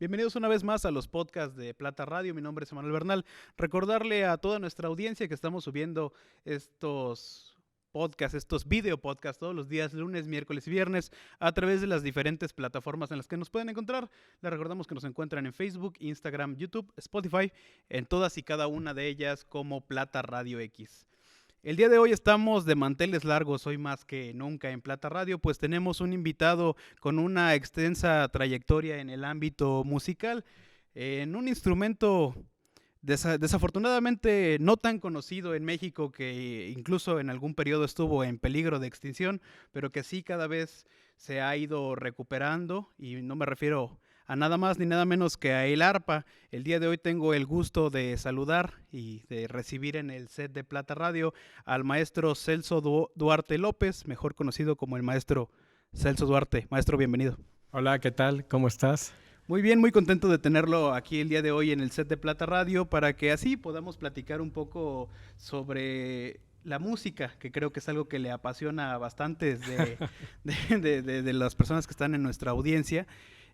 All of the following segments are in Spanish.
Bienvenidos una vez más a los podcasts de Plata Radio. Mi nombre es Emanuel Bernal. Recordarle a toda nuestra audiencia que estamos subiendo estos podcasts, estos video podcasts todos los días, lunes, miércoles y viernes, a través de las diferentes plataformas en las que nos pueden encontrar. Les recordamos que nos encuentran en Facebook, Instagram, YouTube, Spotify, en todas y cada una de ellas como Plata Radio X. El día de hoy estamos de manteles largos, hoy más que nunca en Plata Radio, pues tenemos un invitado con una extensa trayectoria en el ámbito musical, en un instrumento desafortunadamente no tan conocido en México, que incluso en algún periodo estuvo en peligro de extinción, pero que sí cada vez se ha ido recuperando, y no me refiero a nada más ni nada menos que a el arpa. El día de hoy tengo el gusto de saludar y de recibir en el set de Plata Radio al maestro Celso Duarte López, mejor conocido como el maestro Celso Duarte. Maestro, bienvenido. Hola, ¿qué tal? ¿Cómo estás? Muy bien, muy contento de tenerlo aquí el día de hoy en el set de Plata Radio para que así podamos platicar un poco sobre la música, que creo que es algo que le apasiona a bastantes de las personas que están en nuestra audiencia.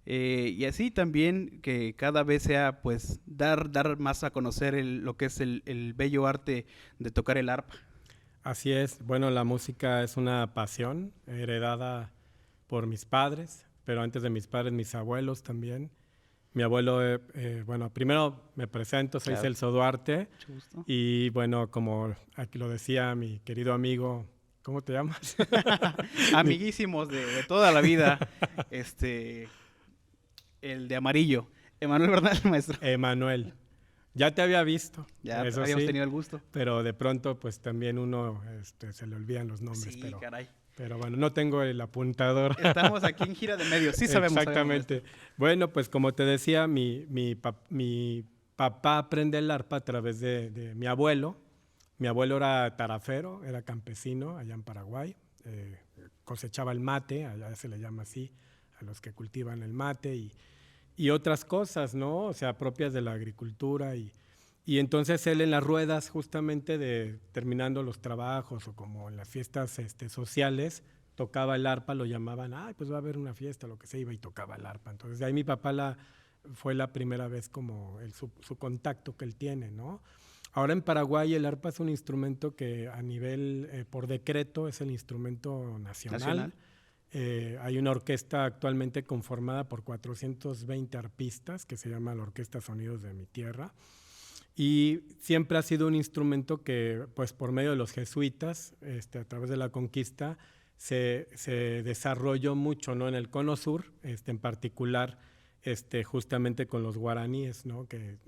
Y así también que cada vez sea pues dar más a conocer lo que es el bello arte de tocar el arpa. Así es. Bueno, la música es una pasión heredada por mis padres, pero antes de mis padres, mis abuelos también. Mi abuelo, bueno, primero me presento, soy Claro. Celso Duarte. Mucho gusto. Y bueno, como aquí lo decía mi querido amigo, ¿cómo te llamas? Amiguísimos de toda la vida, el de amarillo, Emanuel Bernal, maestro. Emanuel. Ya te había visto, Ya eso habíamos sí, tenido el gusto. pero de pronto pues también uno se le olvidan los nombres. Sí, pero, caray. pero bueno, no tengo el apuntador. Estamos aquí en gira de medios, sí sabemos. Exactamente. Bueno, pues como te decía, mi papá aprende el arpa a través de mi abuelo. Mi abuelo era tarafero, era campesino allá en Paraguay. Cosechaba el mate, allá se le llama así, a los que cultivan el mate y otras cosas, ¿no? O sea, propias de la agricultura. Y entonces él en las ruedas, justamente terminando los trabajos o como en las fiestas sociales, tocaba el arpa, lo llamaban, ay, pues va a haber una fiesta, lo que se iba y tocaba el arpa. Entonces de ahí mi papá fue la primera vez como su contacto que él tiene, ¿no? Ahora en Paraguay el arpa es un instrumento que a nivel, por decreto, es el instrumento nacional. Hay una orquesta actualmente conformada por 420 arpistas que se llama la Orquesta Sonidos de mi Tierra. Y siempre ha sido un instrumento que, pues por medio de los jesuitas, a través de la conquista, se desarrolló mucho, ¿no? En el Cono Sur, en particular, justamente con los guaraníes, ¿no? Que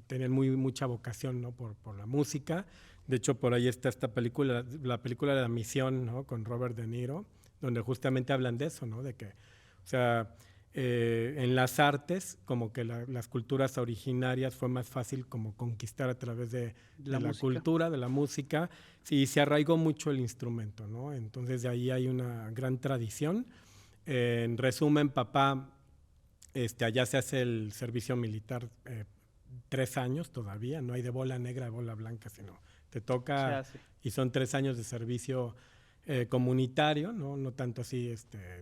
tenían mucha vocación, ¿no? por la música. De hecho, por ahí está esta película, la película de La Misión, ¿no? Con Robert De Niro, donde justamente hablan de eso, ¿no? De que, o sea, en las artes, como que las culturas originarias fue más fácil como conquistar a través de la cultura, de la música, y se arraigó mucho el instrumento, ¿no? Entonces de ahí hay una gran tradición. En resumen, papá, allá se hace el servicio militar 3 años todavía, no hay de bola negra, de bola blanca, sino te toca y son 3 años de servicio comunitario, no tanto así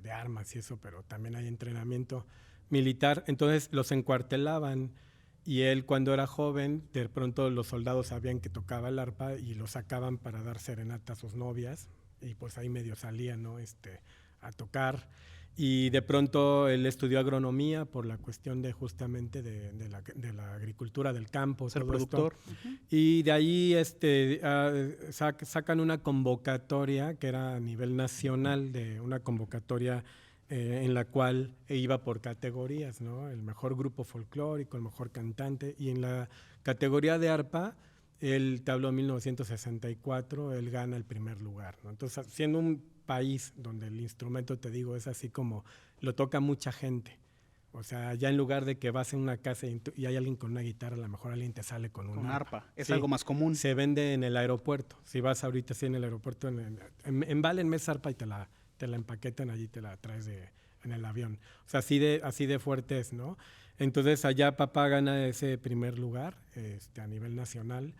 de armas y eso, pero también hay entrenamiento militar. Entonces los encuartelaban y él cuando era joven, de pronto los soldados sabían que tocaba el arpa y lo sacaban para dar serenata a sus novias y pues ahí medio salían, ¿no? A tocar. Y de pronto él estudió agronomía por la cuestión de justamente de la agricultura del campo. Ser productor. Y de ahí sacan una convocatoria que era a nivel nacional, de una convocatoria en la cual iba por categorías, ¿no? El mejor grupo folclórico, el mejor cantante. Y en la categoría de arpa, él te habló en 1964, él gana el primer lugar, ¿no? Entonces, siendo un país donde el instrumento, te digo, es así como lo toca mucha gente. O sea, ya en lugar de que vas en una casa y hay alguien con una guitarra, a lo mejor alguien te sale con un arpa. Es sí, algo más común. Se vende en el aeropuerto. Si vas ahorita en el aeropuerto, en Valen mes arpa y te la empaquetan allí, te la traes en el avión. O sea, así de fuerte es, ¿no? Entonces allá papá gana ese primer lugar a nivel nacional.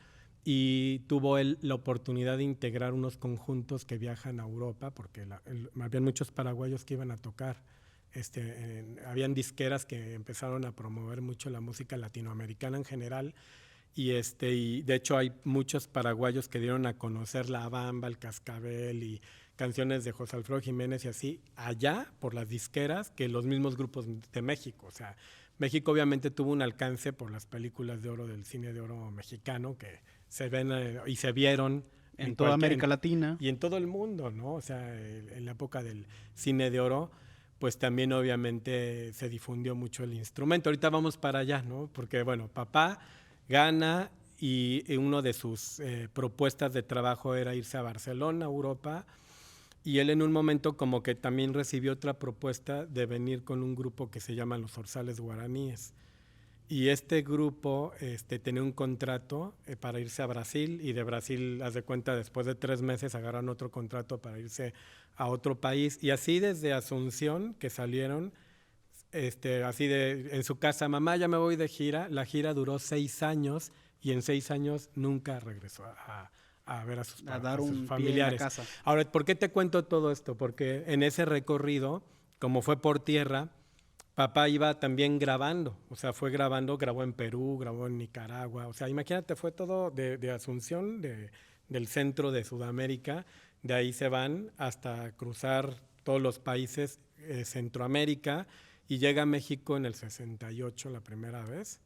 Y tuvo él la oportunidad de integrar unos conjuntos que viajan a Europa, porque había muchos paraguayos que iban a tocar habían disqueras que empezaron a promover mucho la música latinoamericana en general. Y de hecho hay muchos paraguayos que dieron a conocer la bamba, el cascabel y canciones de José Alfredo Jiménez y así, allá por las disqueras que los mismos grupos de México. O sea, México obviamente tuvo un alcance por las películas de oro del cine de oro mexicano que se ven y se vieron en toda América Latina. Y en todo el mundo, ¿no? O sea, en la época del cine de oro, pues también obviamente se difundió mucho el instrumento. Ahorita vamos para allá, ¿no? Porque, bueno, papá gana y una de sus propuestas de trabajo era irse a Barcelona, Europa, y él en un momento como que también recibió otra propuesta de venir con un grupo que se llama Los Orzales Guaraníes. Y este grupo tenía un contrato para irse a Brasil, y de Brasil, haz de cuenta, después de 3 meses agarran otro contrato para irse a otro país. Y así desde Asunción, que salieron, así en su casa, mamá, ya me voy de gira. La gira duró 6 años y en 6 años nunca regresó a ver a sus familiares. Casa. Ahora, ¿por qué te cuento todo esto? Porque en ese recorrido, como fue por tierra, papá iba también grabando, o sea, grabó en Perú, grabó en Nicaragua, o sea, imagínate, fue todo de Asunción, del centro de Sudamérica, de ahí se van hasta cruzar todos los países Centroamérica, y llega a México en el 68 la primera vez,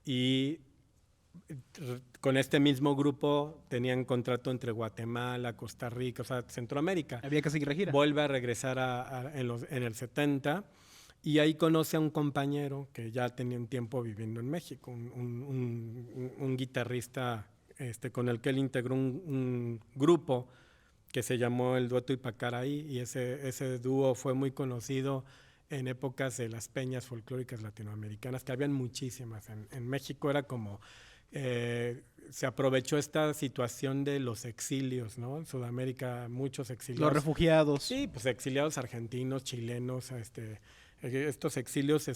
y con este mismo grupo tenían contrato entre Guatemala, Costa Rica, o sea, Centroamérica. Había que seguir la gira. Vuelve a regresar en el 70, y ahí conoce a un compañero que ya tenía un tiempo viviendo en México, un guitarrista con el que él integró un grupo que se llamó el Dueto Ipacaraí, y ese dúo fue muy conocido en épocas de las peñas folclóricas latinoamericanas, que habían muchísimas. En México era como... se aprovechó esta situación de los exilios, ¿no? En Sudamérica, muchos exiliados. Los refugiados. Sí, pues exiliados argentinos, chilenos, estos exilios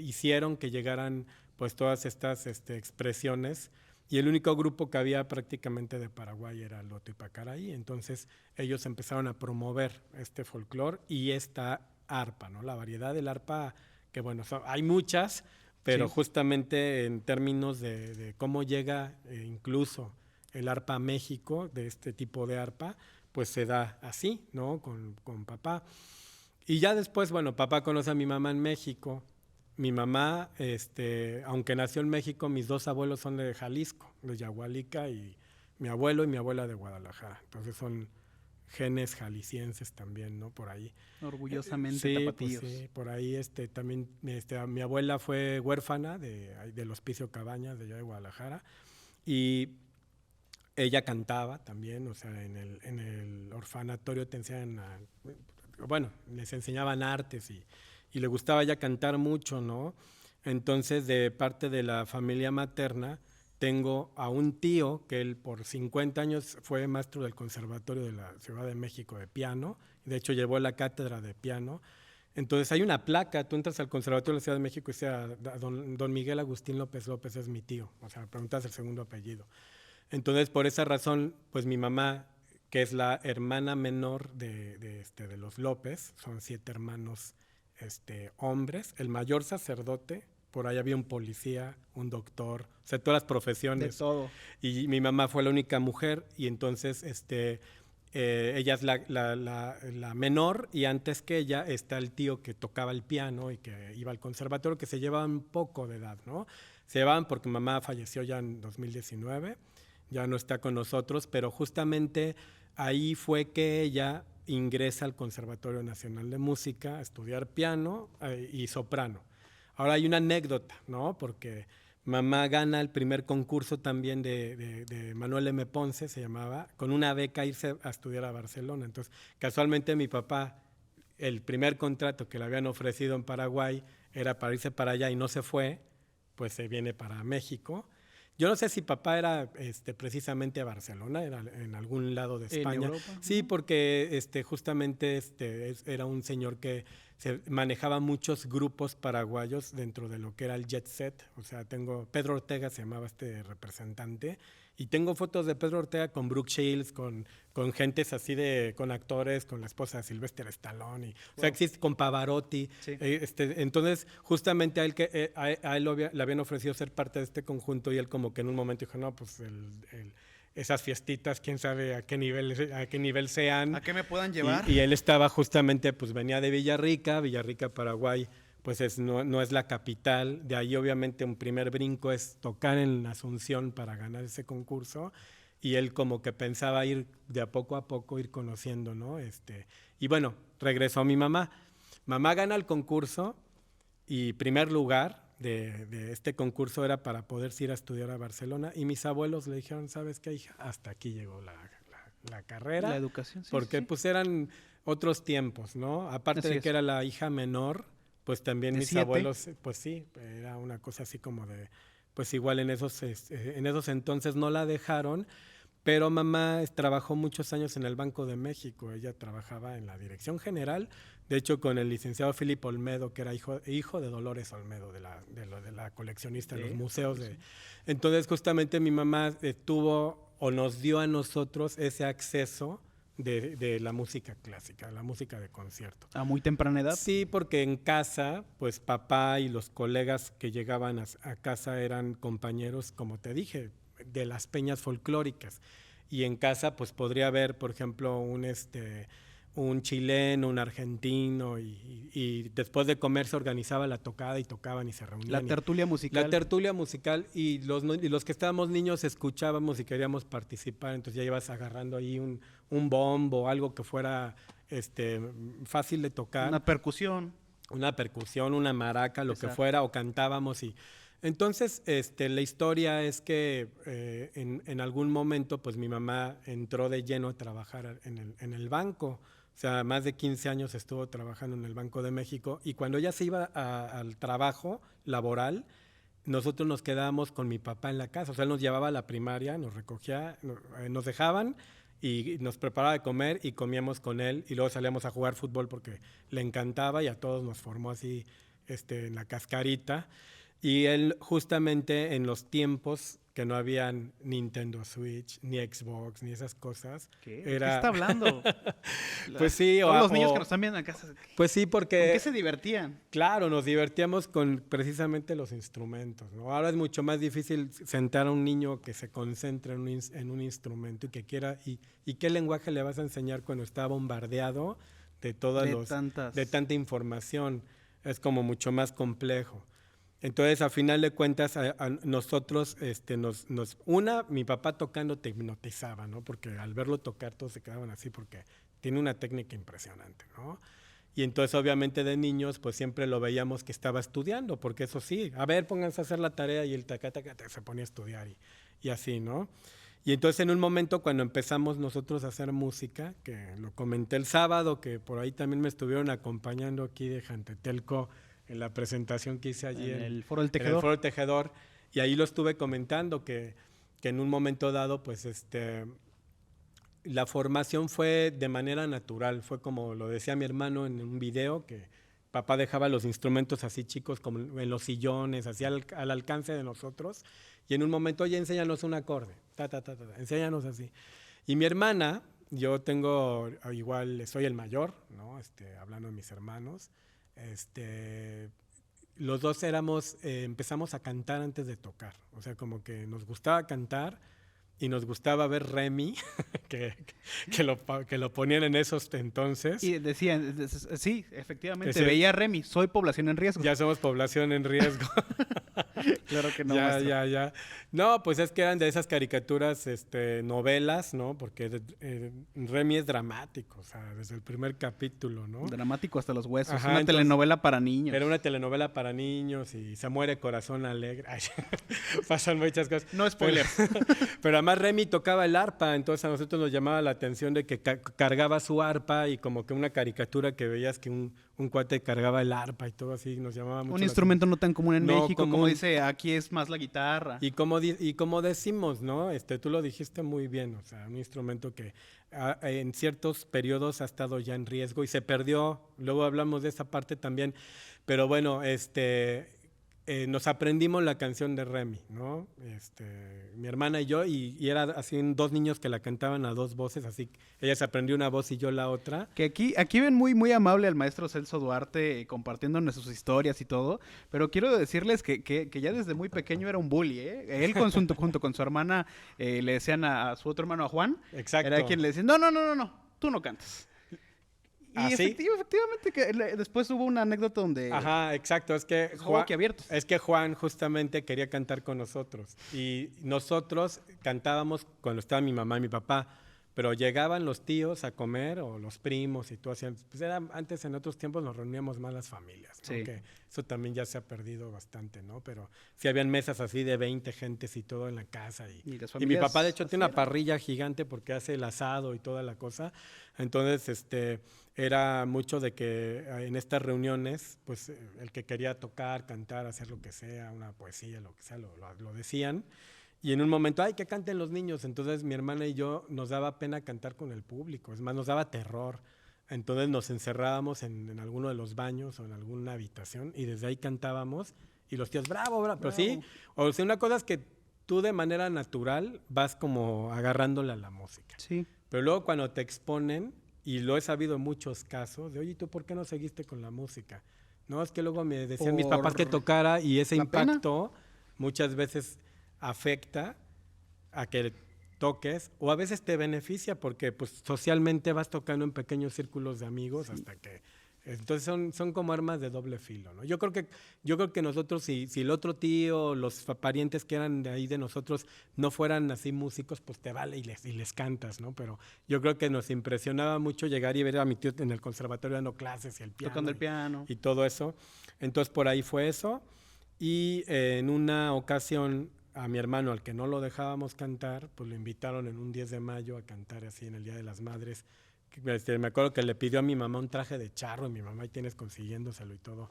hicieron que llegaran pues todas estas expresiones, y el único grupo que había prácticamente de Paraguay era el Dueto Ipacaraí. Entonces ellos empezaron a promover este folclore y esta arpa, ¿no? La variedad del arpa, que bueno, hay muchas, pero sí, justamente en términos de cómo llega incluso el arpa a México, de este tipo de arpa, pues se da así, ¿no? Con papá. Y ya después, bueno, papá conoce a mi mamá en México. Mi mamá, aunque nació en México, mis 2 abuelos son de Jalisco, de Yahualica, y mi abuelo y mi abuela de Guadalajara. Entonces son genes jaliscienses también, ¿no? Por ahí. Orgullosamente sí, tapatíos. Pues sí, por ahí también mi abuela fue huérfana del Hospicio Cabañas de allá de Guadalajara, y ella cantaba también, o sea, en el orfanatorio te enseñan les enseñaban artes, y le gustaba ya cantar mucho, ¿no? Entonces, de parte de la familia materna, tengo a un tío que él por 50 años fue maestro del Conservatorio de la Ciudad de México de piano, de hecho llevó la cátedra de piano. Entonces hay una placa, tú entras al Conservatorio de la Ciudad de México y dice don Miguel Agustín López López es mi tío, o sea, preguntas el segundo apellido. Entonces, por esa razón, pues mi mamá, que es la hermana menor de los López, son 7 hermanos hombres, el mayor sacerdote, por ahí había un policía, un doctor, o sea, todas las profesiones. De todo. Y mi mamá fue la única mujer, y entonces ella es la menor, y antes que ella está el tío que tocaba el piano y que iba al conservatorio, que se llevaban un poco de edad, ¿no? Se llevaban porque mamá falleció ya en 2019, ya no está con nosotros, pero justamente ahí fue que ella ingresa al Conservatorio Nacional de Música a estudiar piano y soprano. Ahora hay una anécdota, ¿no? Porque mamá gana el primer concurso también de Manuel M. Ponce, se llamaba, con una beca irse a estudiar a Barcelona. Entonces, casualmente mi papá, el primer contrato que le habían ofrecido en Paraguay era para irse para allá y no se fue, pues se viene para México. Yo no sé si papá era precisamente a Barcelona, era en algún lado de España. ¿En Europa? Sí, porque justamente era un señor que se manejaba muchos grupos paraguayos dentro de lo que era el jet set. O sea, Pedro Ortega se llamaba este representante, y tengo fotos de Pedro Ortega con Brooke Shields, con gentes así con actores, con la esposa de Sylvester Stallone, o sea, existe con Pavarotti. Sí. Entonces, justamente a él le habían ofrecido ser parte de este conjunto, y él como que en un momento dijo, no, pues esas fiestitas, quién sabe a qué nivel sean. ¿A qué me puedan llevar? Y él estaba justamente, pues venía de Villarrica, Paraguay, pues no es la capital. De ahí obviamente un primer brinco es tocar en Asunción para ganar ese concurso, y él como que pensaba ir de a poco, ir conociendo, ¿no? Y bueno, regresó mi mamá. Mamá gana el concurso, y primer lugar de este concurso era para poderse ir a estudiar a Barcelona, y mis abuelos le dijeron, ¿sabes qué, hija? Hasta aquí llegó la carrera. La educación, sí. Porque pues eran otros tiempos, ¿no? Aparte Así de es. que era la hija menor, pues también ¿De mis 7? abuelos, pues sí, era una cosa así como de, pues igual en esos entonces no la dejaron. Pero mamá trabajó muchos años en el Banco de México. Ella trabajaba en la dirección general, de hecho con el licenciado Filipe Olmedo, que era hijo de Dolores Olmedo, de la coleccionista de los museos. Entonces justamente mi mamá tuvo o nos dio a nosotros ese acceso de la música clásica, la música de concierto. ¿A muy temprana edad? Sí, porque en casa, pues papá y los colegas que llegaban a casa eran compañeros, como te dije, de las peñas folclóricas, y en casa pues podría haber, por ejemplo, un chileno, un argentino, y después de comer se organizaba la tocada y tocaban y se reunían. La tertulia musical. La tertulia musical, y los que estábamos niños escuchábamos y queríamos participar, entonces ya ibas agarrando ahí un bombo, algo que fuera fácil de tocar. Una percusión, una maraca, lo que fuera, o cantábamos. Y entonces la historia es que en algún momento pues mi mamá entró de lleno a trabajar en el banco. O sea, más de 15 años estuvo trabajando en el Banco de México, y cuando ella se iba al trabajo laboral, nosotros nos quedábamos con mi papá en la casa. O sea, él nos llevaba a la primaria, nos recogía, nos dejaban y nos preparaba de comer, y comíamos con él, y luego salíamos a jugar fútbol porque le encantaba, y a todos nos formó así en la cascarita. Y él justamente en los tiempos que no habían Nintendo Switch, ni Xbox, ni esas cosas. ¿Qué está hablando? Pues sí. Todos los niños que nos están viendo en casa. Pues sí, porque... ¿Con qué se divertían? Claro, nos divertíamos con precisamente los instrumentos, ¿no? Ahora es mucho más difícil sentar a un niño que se concentre en un instrumento y que quiera... ¿Y qué lenguaje le vas a enseñar cuando está bombardeado de tanta información? Es como mucho más complejo. Entonces, a final de cuentas, a nosotros, mi papá tocando te hipnotizaba, ¿no? Porque al verlo tocar todos se quedaban así, porque tiene una técnica impresionante, ¿no? Y entonces, obviamente, de niños, pues siempre lo veíamos que estaba estudiando, porque eso sí, a ver, pónganse a hacer la tarea, y el se ponía a estudiar y así, ¿no? Y entonces, en un momento, cuando empezamos nosotros a hacer música, que lo comenté el sábado, que por ahí también me estuvieron acompañando aquí de Jantetelco, en la presentación que hice allí en el Foro del Tejedor. En el Foro del Tejedor, y ahí lo estuve comentando, que en un momento dado, pues la formación fue de manera natural, fue como lo decía mi hermano en un video, que papá dejaba los instrumentos así chicos, como en los sillones, así al alcance de nosotros, y en un momento, oye, enséñanos un acorde, enséñanos así. Y mi hermana, yo tengo igual, soy el mayor, ¿no? Hablando de mis hermanos, los dos empezamos a cantar antes de tocar. O sea, como que nos gustaba cantar y nos gustaba ver Remy, que lo ponían en esos entonces. Y decían, sí, efectivamente, veía Remy, soy población en riesgo. Ya somos población en riesgo. Claro que no. Ya. No, pues es que eran de esas caricaturas, novelas, ¿no? Porque Remy es dramático, o sea, desde el primer capítulo, ¿no? Dramático hasta los huesos. Ajá, una telenovela para niños. Era una telenovela para niños, y se muere Corazón Alegre. Ay, pasan muchas cosas. No spoiler. Pero además Remy tocaba el arpa, entonces a nosotros nos llamaba la atención de que cargaba su arpa y como que una caricatura que veías que un cuate cargaba el arpa y todo así, nos llamaba mucho Un la instrumento no tan común en No México, como común. dice, aquí es más la guitarra. Y como decimos, ¿no? Tú lo dijiste muy bien, o sea, un instrumento que en ciertos periodos ha estado ya en riesgo y se perdió. Luego hablamos de esa parte también, pero bueno, nos aprendimos la canción de Remy, ¿no? Mi hermana y yo, y era así 2 niños que la cantaban a 2 voces, así ella se aprendió una voz y yo la otra. Que aquí ven muy, muy amable al maestro Celso Duarte compartiéndonos sus historias y todo, pero quiero decirles que ya desde muy pequeño era un bully, ¿eh? Él junto con su hermana le decían a su otro hermano, a Juan, Exacto. era quien le decía, no, tú no cantas. Y ¿Sí? efectivamente que después hubo una anécdota donde Ajá, exacto, es que Juan justamente quería cantar con nosotros y nosotros cantábamos cuando estaba mi mamá y mi papá, pero llegaban los tíos a comer o los primos y todo así. Pues antes en otros tiempos nos reuníamos más las familias, ¿no? Sí. Que eso también ya se ha perdido bastante, ¿no? Pero sí habían mesas así de 20 gentes y todo en la casa y mi papá de hecho tiene una parrilla gigante porque hace el asado y toda la cosa. Entonces, era mucho de que en estas reuniones, pues el que quería tocar, cantar, hacer lo que sea, una poesía, lo que sea, lo decían. Y en un momento, ¡ay, que canten los niños! Entonces mi hermana y yo nos daba pena cantar con el público, es más, nos daba terror. Entonces nos encerrábamos en alguno de los baños o en alguna habitación y desde ahí cantábamos y los tíos, ¡bravo, bravo! Pero sí, o sea, una cosa es que tú de manera natural vas como agarrándole a la música. Sí. Pero luego cuando te exponen, y lo he sabido en muchos casos, de, oye, ¿tú por qué no seguiste con la música? No, es que luego me decían mis papás que tocara y ese impacto muchas veces afecta a que toques o a veces te beneficia porque pues socialmente vas tocando en pequeños círculos de amigos hasta que entonces son como armas de doble filo, ¿no? Yo creo que nosotros si el otro tío, los parientes que eran de ahí de nosotros no fueran así músicos, pues te vale y les cantas, ¿no? Pero yo creo que nos impresionaba mucho llegar y ver a mi tío en el conservatorio dando clases y el piano. Tocando el piano. Y todo eso. Entonces por ahí fue eso. Y en una ocasión a mi hermano, al que no lo dejábamos cantar, pues lo invitaron en un 10 de mayo a cantar así en el Día de las Madres. Me acuerdo que le pidió a mi mamá un traje de charro y mi mamá ahí tienes consiguiéndoselo y todo.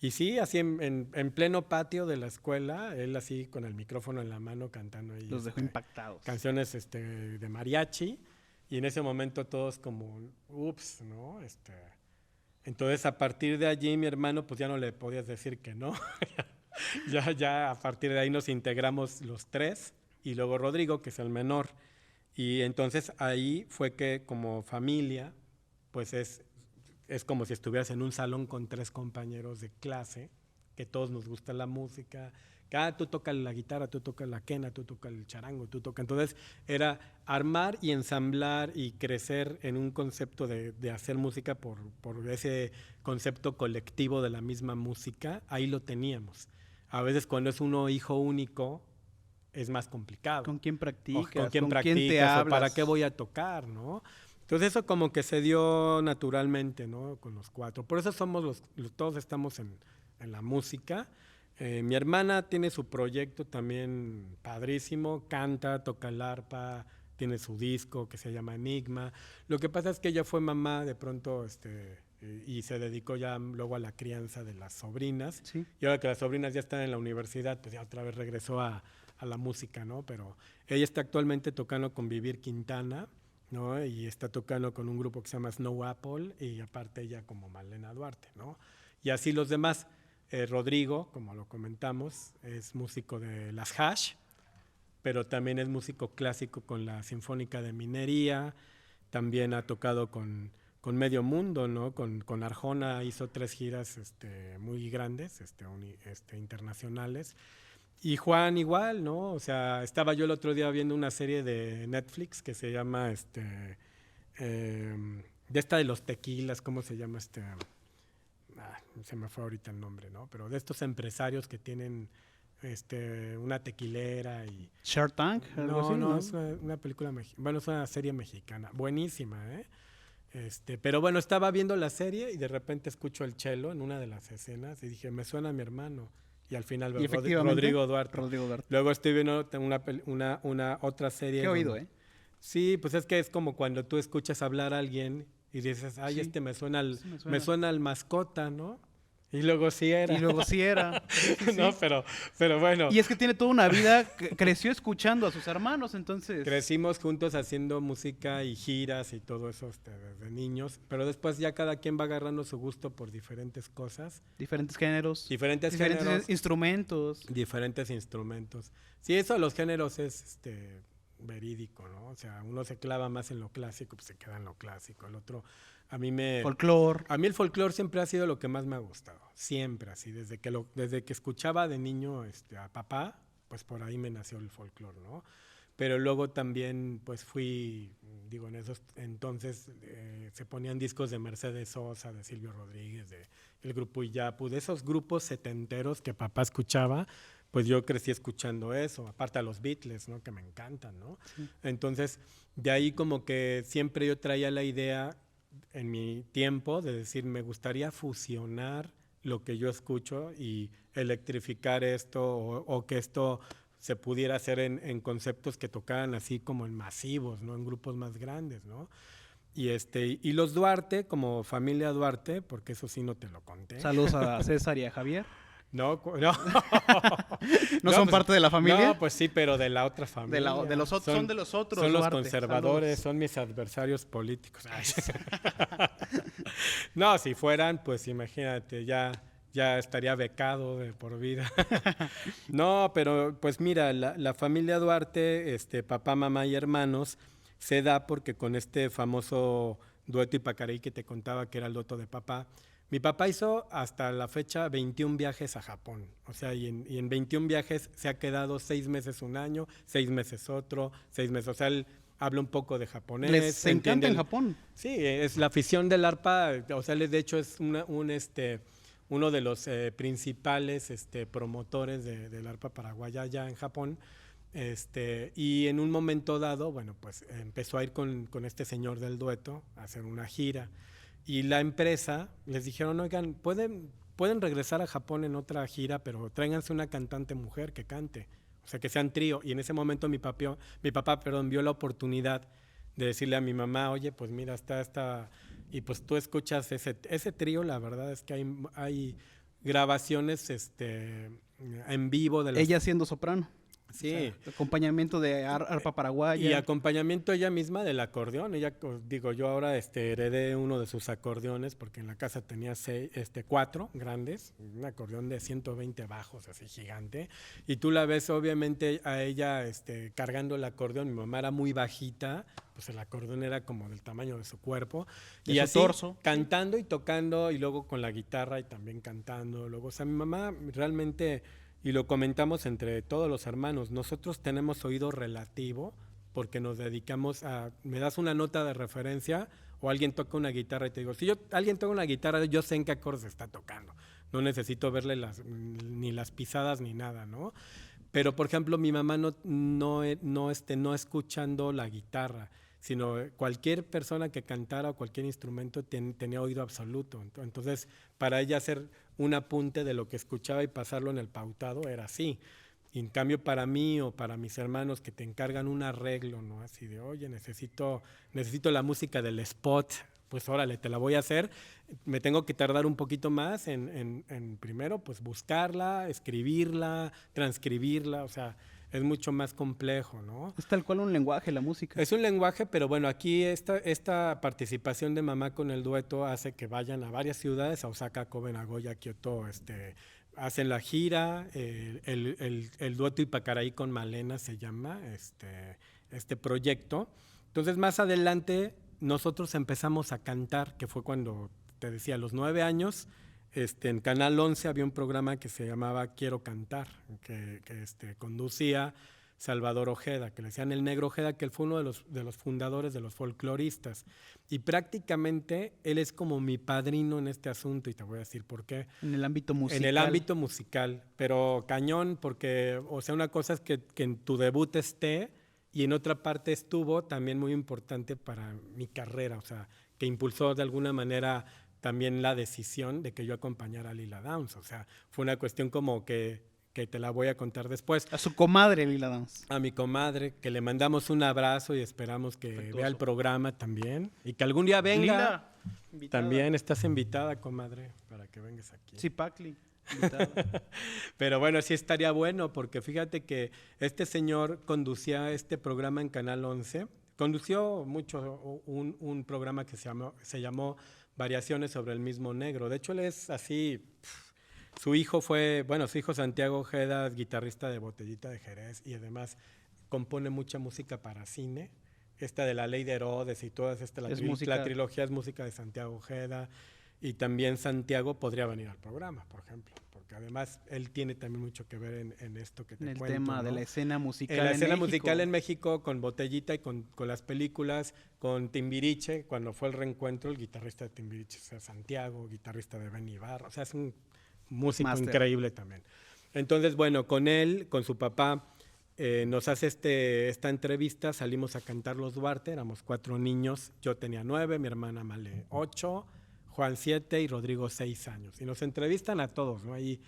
Y sí, así en pleno patio de la escuela, él así con el micrófono en la mano cantando ahí. Los dejó impactados. Canciones de mariachi y en ese momento todos como, ups, ¿no? Entonces a partir de allí mi hermano pues ya no le podías decir que no. ya a partir de ahí nos integramos los 3 y luego Rodrigo, que es el menor. Y entonces ahí fue que como familia, pues es como si estuvieras en un salón con 3 compañeros de clase, que todos nos gusta la música, que tú tocas la guitarra, tú tocas la quena, tú tocas el charango, tú tocas. Entonces era armar y ensamblar y crecer en un concepto de hacer música por ese concepto colectivo de la misma música, ahí lo teníamos. A veces cuando es uno hijo único, es más complicado. ¿Con quién practicas? ¿Con quién te hablas? ¿Para qué voy a tocar, no? Entonces eso como que se dio naturalmente, ¿no? Con los 4. Por eso somos todos estamos en la música. Mi hermana tiene su proyecto también padrísimo, canta, toca el arpa, tiene su disco que se llama Enigma. Lo que pasa es que ella fue mamá de pronto, y se dedicó ya luego a la crianza de las sobrinas. Sí. Y ahora que las sobrinas ya están en la universidad, pues ya otra vez regresó a la música, ¿no? Pero ella está actualmente tocando con Vivir Quintana, ¿no? Y está tocando con un grupo que se llama Snow Apple y aparte ella como Malena Duarte, ¿no? Y así los demás. Rodrigo, como lo comentamos, es músico de las Hash, pero también es músico clásico con la Sinfónica de Minería, también ha tocado con Medio Mundo, ¿no? Con Arjona hizo 3 giras muy grandes, internacionales. Y Juan igual, ¿no? O sea, estaba yo el otro día viendo una serie de Netflix que se llama, de esta de los tequilas, ¿cómo se llama? Se me fue ahorita el nombre, ¿no? Pero de estos empresarios que tienen una tequilera y... Shark Tank. No, es una película bueno, es una serie mexicana, buenísima, ¿eh? Pero bueno, estaba viendo la serie y de repente escucho el cello en una de las escenas y dije, me suena a mi hermano. y al final Y efectivamente, Rodrigo Duarte. Rodrigo Duarte. Luego estoy viendo una otra serie. Qué oído, ¿eh? Sí, pues es que es como cuando tú escuchas hablar a alguien y dices, ay, Sí, me suena sí me me suena. suena al mascota, ¿no? Y luego sí era. Y luego sí era. Sí, sí, No, sí. pero bueno. Y es que tiene toda una vida, creció escuchando a sus hermanos, entonces... Crecimos juntos haciendo música y giras y todo eso desde niños, pero después ya cada quien va agarrando su gusto por diferentes cosas, Diferentes géneros, diferentes géneros, instrumentos. diferentes instrumentos. Sí, eso de los géneros es verídico, ¿no? O sea, uno se clava más en lo clásico, pues se queda en lo clásico. El otro, Folclor. a mí el folclore siempre ha sido lo que más me ha gustado, siempre así, desde que escuchaba de niño a papá, pues por ahí me nació el folclore, ¿no? Pero luego también pues en esos entonces se ponían discos de Mercedes Sosa, de Silvio Rodríguez, de el grupo Iyapu, de esos grupos setenteros que papá escuchaba, pues yo crecí escuchando eso, aparte a los Beatles, ¿no? Que me encantan, ¿no? Sí. Entonces, de ahí como que siempre yo traía la idea en mi tiempo de decir, me gustaría fusionar lo que yo escucho y electrificar esto o que esto se pudiera hacer en conceptos que tocaran así como en masivos, ¿no? En grupos más grandes, ¿no? Y los Duarte, como familia Duarte, porque eso sí no te lo conté. Saludos a César y a Javier. No. ¿No son pues, parte de la familia? No, pues sí, pero de la otra familia. Son de los otros. Son los Duarte. conservadores, Saludos. son mis adversarios políticos. No, si fueran, pues imagínate, ya estaría becado de por vida. No, pero pues mira, la familia Duarte, papá, mamá y hermanos, se da porque con este famoso dueto Ipacarí que te contaba que era el dueto de papá, mi papá hizo hasta la fecha 21 viajes a Japón. O sea, y en 21 viajes se ha quedado 6 meses un año, 6 meses otro, 6 meses. O sea, él habla un poco de japonés. Les encanta en Japón. Sí, es la afición del arpa. O sea, él de hecho es uno de los principales promotores del arpa paraguaya allá en Japón. Y en un momento dado, bueno, pues empezó a ir con este señor del dueto a hacer una gira. Y la empresa les dijeron, oigan, pueden regresar a Japón en otra gira, pero tráiganse una cantante mujer que cante, o sea, que sean trío. Y en ese momento mi papá, vio la oportunidad de decirle a mi mamá, oye, pues mira, está esta... Y pues tú escuchas ese trío, la verdad es que hay grabaciones en vivo de las... Ella siendo soprano. Sí. O sea, acompañamiento de arpa paraguaya. Y acompañamiento ella misma del acordeón. Ella, digo, yo ahora heredé uno de sus acordeones porque en la casa tenía 4 grandes, un acordeón de 120 bajos, así gigante. Y tú la ves obviamente a ella cargando el acordeón. Mi mamá era muy bajita, pues el acordeón era como del tamaño de su cuerpo. De y su así, torso. cantando y tocando, y luego con la guitarra y también cantando. Luego, o sea, mi mamá realmente... Y lo comentamos entre todos los hermanos. Nosotros tenemos oído relativo porque nos dedicamos a... Me das una nota de referencia o alguien toca una guitarra y te digo, si alguien toca una guitarra, yo sé en qué acordes está tocando. No necesito verle ni las pisadas ni nada, ¿no? Pero, por ejemplo, mi mamá no escuchando la guitarra, sino cualquier persona que cantara o cualquier instrumento tenía oído absoluto. Entonces, para ella hacer un apunte de lo que escuchaba y pasarlo en el pautado era así. Y en cambio, para mí o para mis hermanos que te encargan un arreglo, ¿no? Así de, oye, necesito la música del spot, pues órale, te la voy a hacer. Me tengo que tardar un poquito más en primero, pues buscarla, escribirla, transcribirla, o sea, es mucho más complejo, ¿no? Es tal cual un lenguaje, la música. Es un lenguaje, pero bueno, aquí esta participación de mamá con el dueto hace que vayan a varias ciudades, a Osaka, Kobe, Nagoya, Kioto, hacen la gira, el dueto Ipacaraí con Malena se llama este proyecto. Entonces, más adelante, nosotros empezamos a cantar, que fue cuando, te decía, a los 9 años, en Canal 11 había un programa que se llamaba Quiero Cantar, que conducía Salvador Ojeda, que le decían el Negro Ojeda, que él fue uno de los fundadores de los folcloristas. Y prácticamente él es como mi padrino en este asunto, y te voy a decir por qué. En el ámbito musical. En el ámbito musical, pero cañón, porque, o sea, una cosa es que en tu debut esté, y en otra parte estuvo también muy importante para mi carrera, o sea, que impulsó de alguna manera también la decisión de que yo acompañara a Lila Downs. O sea, fue una cuestión como que te la voy a contar después. A su comadre Lila Downs. A mi comadre, que le mandamos un abrazo y esperamos que Afectuoso. vea el programa también. Y que algún día venga. Lila, invitada. También estás invitada, comadre, para que vengas aquí. Sí, Pacli, invitada. Pero bueno, sí estaría bueno, porque fíjate que este señor conducía este programa en Canal 11. Condució mucho un programa que se llamó Variaciones sobre el mismo negro. De hecho, él es así. Su hijo Santiago Ojeda, guitarrista de Botellita de Jerez y además compone mucha música para cine. Esta de La Ley de Herodes y todas estas, la trilogía es música de Santiago Ojeda. Y también Santiago podría venir al programa, por ejemplo, porque además él tiene también mucho que ver en esto que te cuento. En el tema, ¿no?, de la escena musical en la escena México. musical en México, con Botellita y con las películas, con Timbiriche, cuando fue el reencuentro, el guitarrista de Timbiriche, o sea, Santiago, guitarrista de Ben Ibarra, o sea, es un músico increíble también. Entonces, bueno, con él, con su papá, nos hace esta entrevista, salimos a cantar Los Duarte, éramos 4 niños, yo tenía 9, mi hermana Male 8, Juan 7 y Rodrigo 6 años. Y nos entrevistan a todos, ¿no? Y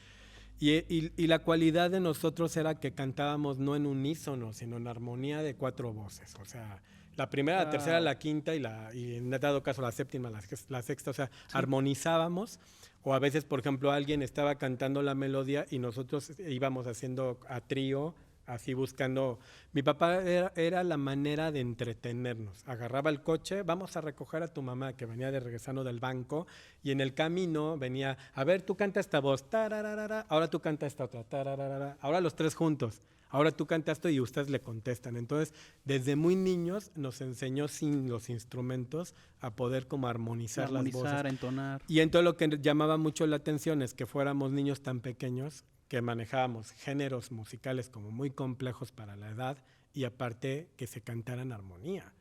la cualidad de nosotros era que cantábamos no en unísono, sino en armonía de 4 voces. O sea, la primera, la tercera, la quinta y en dado caso la séptima, la sexta. O sea, sí, armonizábamos. O a veces, por ejemplo, alguien estaba cantando la melodía y nosotros íbamos haciendo a trío, así buscando. Mi papá era la manera de entretenernos. Agarraba el coche, vamos a recoger a tu mamá, que venía regresando del banco, y en el camino venía, a ver, tú canta esta voz, tararara, ahora tú canta esta otra, tararara, ahora los 3 juntos, ahora tú cantas esto y ustedes le contestan. Entonces, desde muy niños nos enseñó sin los instrumentos a poder como armonizar las voces. A entonar. Y entonces lo que llamaba mucho la atención es que fuéramos niños tan pequeños que manejábamos géneros musicales como muy complejos para la edad y aparte que se cantaran armonía.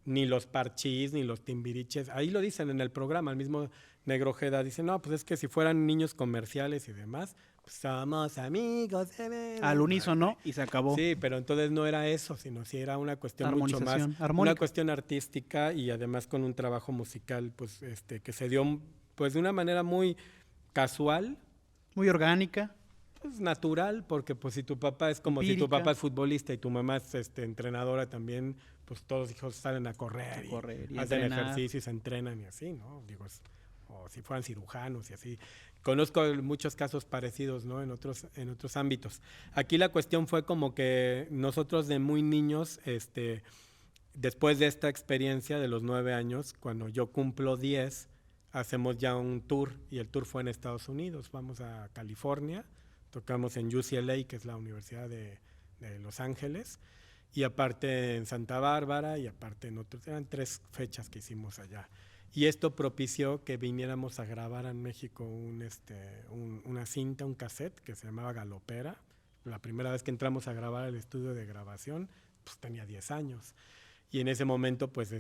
Ni los parchís, ni los timbiriches, ahí lo dicen en el programa, el mismo Negro Ojeda dice, no, pues es que si fueran niños comerciales y demás, pues somos amigos. Al unísono y se acabó. Sí, pero entonces no era eso, sino sí era una cuestión mucho más, armónica, una cuestión artística y además con un trabajo musical pues que se dio pues de una manera muy casual. Muy orgánica. Pues natural, porque pues si tu papá es como empírica. Si tu papá es futbolista y tu mamá es entrenadora también, pues todos los hijos salen a correr y hacen ejercicio y se entrenan y así, ¿no? Digo, o si fueran cirujanos y así. Conozco muchos casos parecidos, ¿no? En otros ámbitos. Aquí la cuestión fue como que nosotros de muy niños, después de esta experiencia de los 9 años, cuando yo cumplo 10, hacemos ya un tour y el tour fue en Estados Unidos. Vamos a California. Tocamos en UCLA, que es la Universidad de Los Ángeles, y aparte en Santa Bárbara, y aparte en otros, eran 3 fechas que hicimos allá. Y esto propició que viniéramos a grabar en México una cinta, un cassette que se llamaba Galopera. La primera vez que entramos a grabar el estudio de grabación, pues tenía 10 años. Y en ese momento, pues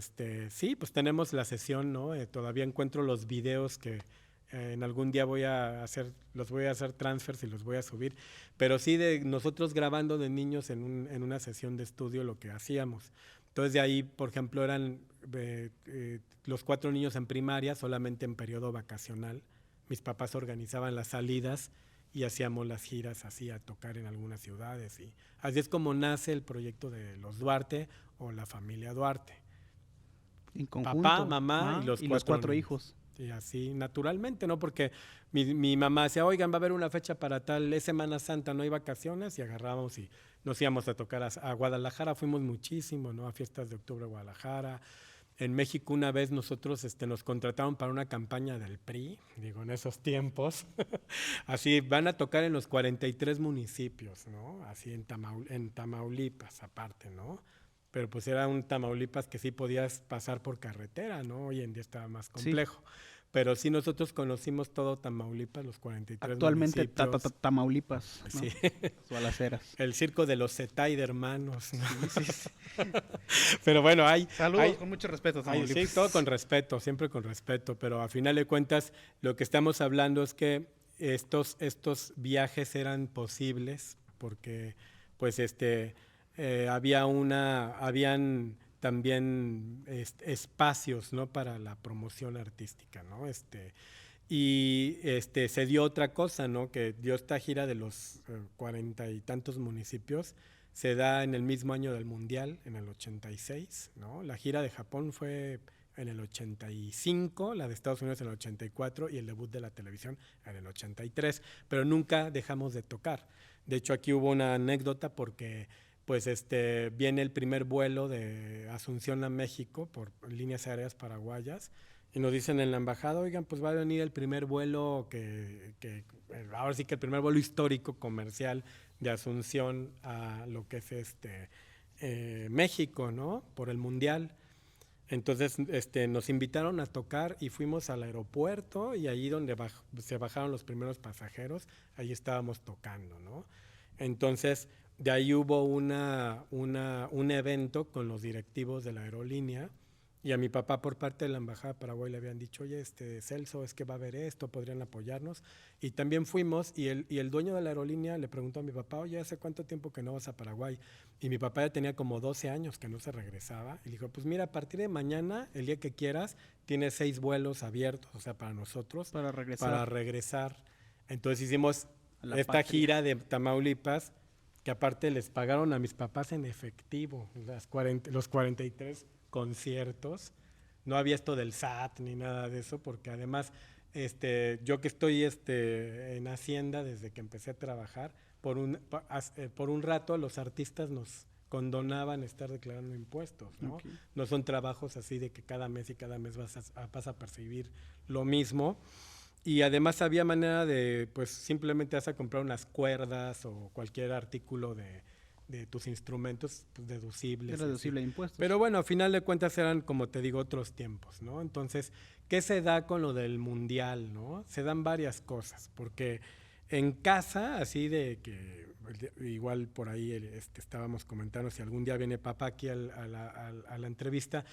sí, pues tenemos la sesión, ¿no? Todavía encuentro los videos que en algún día los voy a hacer transfers y los voy a subir, pero sí de nosotros grabando de niños en una sesión de estudio lo que hacíamos. Entonces de ahí, por ejemplo, eran los 4 niños en primaria, solamente en periodo vacacional. Mis papás organizaban las salidas y hacíamos las giras así a tocar en algunas ciudades. Y así es como nace el proyecto de los Duarte o la familia Duarte. En conjunto. Papá, mamá y los 4 hijos. Y así naturalmente, ¿no? Porque mi mamá decía, oigan, va a haber una fecha para tal, es Semana Santa, no hay vacaciones, y agarrábamos y nos íbamos a tocar a Guadalajara, fuimos muchísimo, ¿no? A fiestas de octubre Guadalajara. En México una vez nosotros nos contrataron para una campaña del PRI, digo, en esos tiempos, así van a tocar en los 43 municipios, ¿no? Así en Tamaulipas aparte, ¿no? Pero pues era un Tamaulipas que sí podías pasar por carretera, ¿no? Hoy en día estaba más complejo. Sí. Pero sí nosotros conocimos todo Tamaulipas, los 43 actualmente municipios. Tamaulipas, ¿no? Sí. Balaceras. El circo de los Zetay hermanos, ¿no? Sí. Pero bueno, saludos con mucho respeto, Tamaulipas. Sí, todo con respeto, siempre con respeto. Pero a final de cuentas, lo que estamos hablando es que estos viajes eran posibles porque, pues, habían también espacios, ¿no? Para la promoción artística, ¿no? Y se dio otra cosa, ¿no? Que dio esta gira de los 40 y tantos municipios, se da en el mismo año del Mundial, en el 86, ¿no? La gira de Japón fue en el 85, la de Estados Unidos en el 84 y el debut de la televisión en el 83, pero nunca dejamos de tocar. De hecho, aquí hubo una anécdota porque pues viene el primer vuelo de Asunción a México por líneas aéreas paraguayas y nos dicen en la embajada, oigan, pues va a venir el primer vuelo ahora sí que el primer vuelo histórico comercial de Asunción a lo que es México, ¿no? Por el Mundial. Entonces nos invitaron a tocar y fuimos al aeropuerto y ahí donde se bajaron los primeros pasajeros, ahí estábamos tocando, ¿no? Entonces de ahí hubo un evento con los directivos de la aerolínea y a mi papá por parte de la Embajada de Paraguay le habían dicho, oye, Celso, es que va a haber esto, podrían apoyarnos. Y también fuimos y el dueño de la aerolínea le preguntó a mi papá, oye, ¿hace cuánto tiempo que no vas a Paraguay? Y mi papá ya tenía como 12 años que no se regresaba. Y le dijo, pues mira, a partir de mañana, el día que quieras, tienes 6 vuelos abiertos, o sea, para nosotros. Para regresar. Entonces hicimos esta gira de Tamaulipas, que aparte les pagaron a mis papás en efectivo, los 43 conciertos. No había esto del SAT ni nada de eso, porque además yo que estoy en Hacienda desde que empecé a trabajar, por un rato los artistas nos condonaban estar declarando impuestos, ¿no? Okay. No son trabajos así de que cada mes vas a percibir lo mismo. Y además había manera de, pues simplemente vas a comprar unas cuerdas o cualquier artículo de tus instrumentos pues, deducibles. Es deducible de impuestos. Pero bueno, a final de cuentas eran, como te digo, otros tiempos, ¿no? Entonces, ¿qué se da con lo del mundial, no? Se dan varias cosas, porque en casa, así de que, igual por ahí estábamos comentando, si algún día viene papá aquí a la entrevista,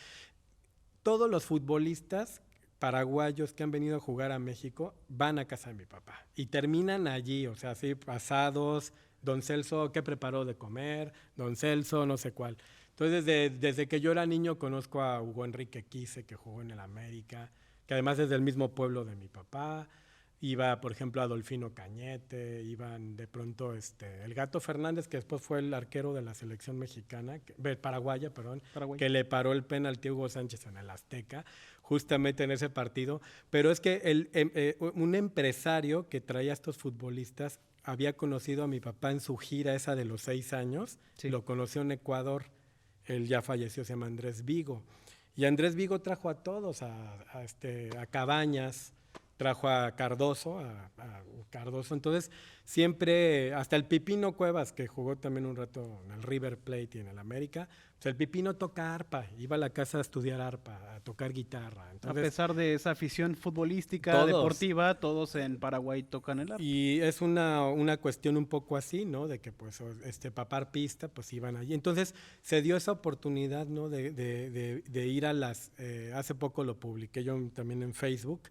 todos los futbolistas paraguayos que han venido a jugar a México van a casa de mi papá y terminan allí, o sea, así pasados. Don Celso, ¿qué preparó de comer? Don Celso, no sé cuál. Entonces, desde que yo era niño conozco a Hugo Enrique Quise, que jugó en el América, que además es del mismo pueblo de mi papá. Iba, por ejemplo, Adolfino Cañete, iban de pronto el Gato Fernández, que después fue el arquero de la selección mexicana, paraguaya, que le paró el penalti a Hugo Sánchez en el Azteca, justamente en ese partido. Pero es que un empresario que traía a estos futbolistas había conocido a mi papá en su gira esa de los 6 años, sí. Lo conoció en Ecuador, él ya falleció, se llama Andrés Vigo. Y Andrés Vigo trajo a todos, a Cabañas, trajo a Cardoso, entonces siempre, hasta el Pipino Cuevas, que jugó también un rato en el River Plate y en el América, pues el Pipino toca arpa, iba a la casa a estudiar arpa, a tocar guitarra. Entonces, a pesar de esa afición futbolística, deportiva, todos en Paraguay tocan el arpa. Y es una cuestión un poco así, ¿no? De que pues papá arpista, pues iban allí. Entonces se dio esa oportunidad, ¿no? De ir a hace poco lo publiqué yo también en Facebook,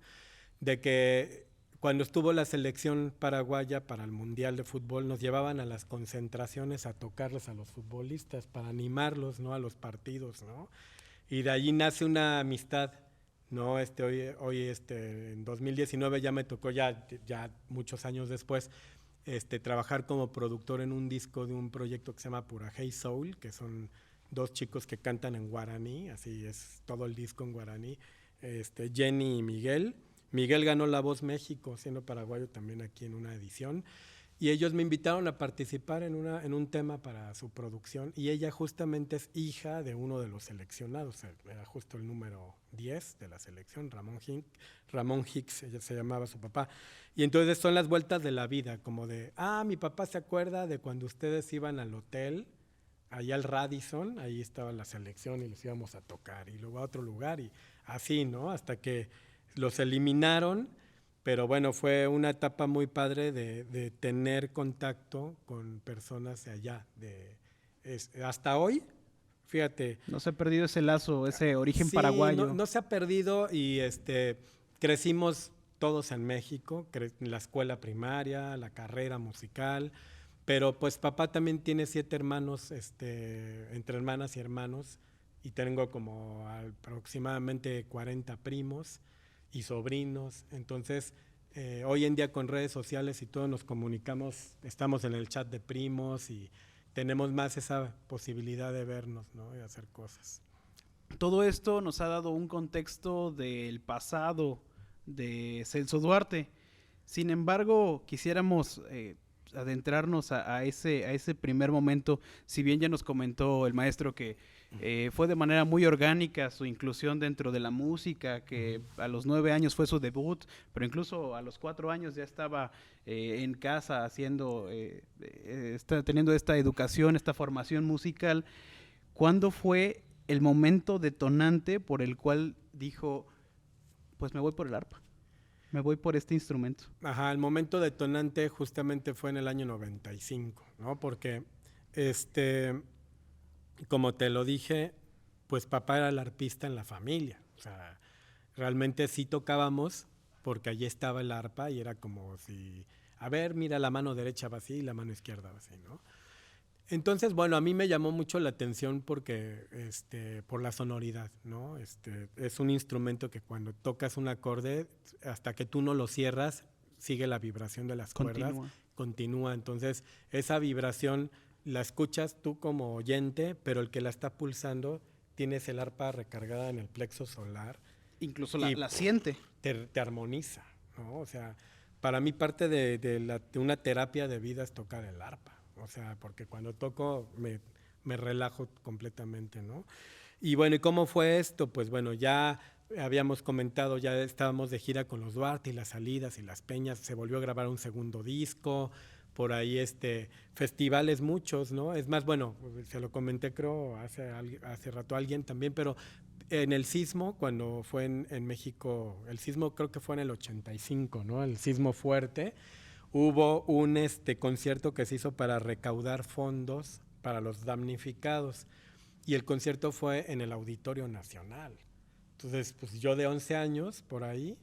de que cuando estuvo la selección paraguaya para el Mundial de Fútbol, nos llevaban a las concentraciones a tocarles a los futbolistas para animarlos, ¿no? A los partidos, ¿no? Y de allí nace una amistad, ¿no? Hoy en 2019 ya me tocó, ya muchos años después, trabajar como productor en un disco de un proyecto que se llama Pura Hey Soul, que son 2 chicos que cantan en guaraní, así es todo el disco en guaraní, Jenny y Miguel. Miguel ganó La Voz México, siendo paraguayo también aquí en una edición, y ellos me invitaron a participar en un tema para su producción, y ella justamente es hija de uno de los seleccionados, era justo el número 10 de la selección, Ramón Hicks, ella se llamaba su papá, y entonces son las vueltas de la vida, como de, mi papá se acuerda de cuando ustedes iban al hotel, allá al Radisson, ahí estaba la selección y los íbamos a tocar, y luego a otro lugar, y así, ¿no? Hasta que los eliminaron, pero bueno, fue una etapa muy padre de tener contacto con personas de allá. Hasta hoy, fíjate. No se ha perdido ese lazo, ese origen paraguayo. No se ha perdido y crecimos todos en México, en la escuela primaria, la carrera musical, pero pues papá también tiene 7 hermanos, entre hermanas y hermanos, y tengo como aproximadamente 40 primos y sobrinos. Entonces, hoy en día con redes sociales y todo nos comunicamos, estamos en el chat de primos y tenemos más esa posibilidad de vernos, ¿no? Y hacer cosas. Todo esto nos ha dado un contexto del pasado de Celso Duarte. Sin embargo, quisiéramos adentrarnos a ese primer momento, si bien ya nos comentó el maestro que fue de manera muy orgánica su inclusión dentro de la música, que a los 9 años fue su debut, pero incluso a los 4 años ya estaba en casa haciendo, teniendo esta educación, esta formación musical. ¿Cuándo fue el momento detonante por el cual dijo, pues me voy por el arpa, me voy por este instrumento? Ajá, el momento detonante justamente fue en el año 95, ¿no? Porque, como te lo dije, pues papá era el arpista en la familia. O sea, realmente sí tocábamos porque allí estaba el arpa y era como si, a ver, mira, la mano derecha va así y la mano izquierda va así, ¿no? Entonces, bueno, a mí me llamó mucho la atención porque, por la sonoridad, ¿no? Es un instrumento que cuando tocas un acorde, hasta que tú no lo cierras, sigue la vibración de las cuerdas, continúa. Entonces, esa vibración la escuchas tú como oyente, pero el que la está pulsando, tienes el arpa recargada en el plexo solar. Incluso la siente. Te armoniza, ¿no? O sea, para mí parte de una terapia de vida es tocar el arpa. O sea, porque cuando toco me relajo completamente, ¿no? Y bueno, ¿y cómo fue esto? Pues bueno, ya habíamos comentado, ya estábamos de gira con los Duarte y las salidas y las peñas, se volvió a grabar un segundo disco, por ahí festivales muchos, ¿no? Es más, bueno, se lo comenté creo hace rato a alguien también, pero en el sismo, cuando fue en México, el sismo creo que fue en el 85, ¿no? El sismo fuerte. Hubo un concierto que se hizo para recaudar fondos para los damnificados y el concierto fue en el Auditorio Nacional. Entonces, pues yo de 11 años por ahí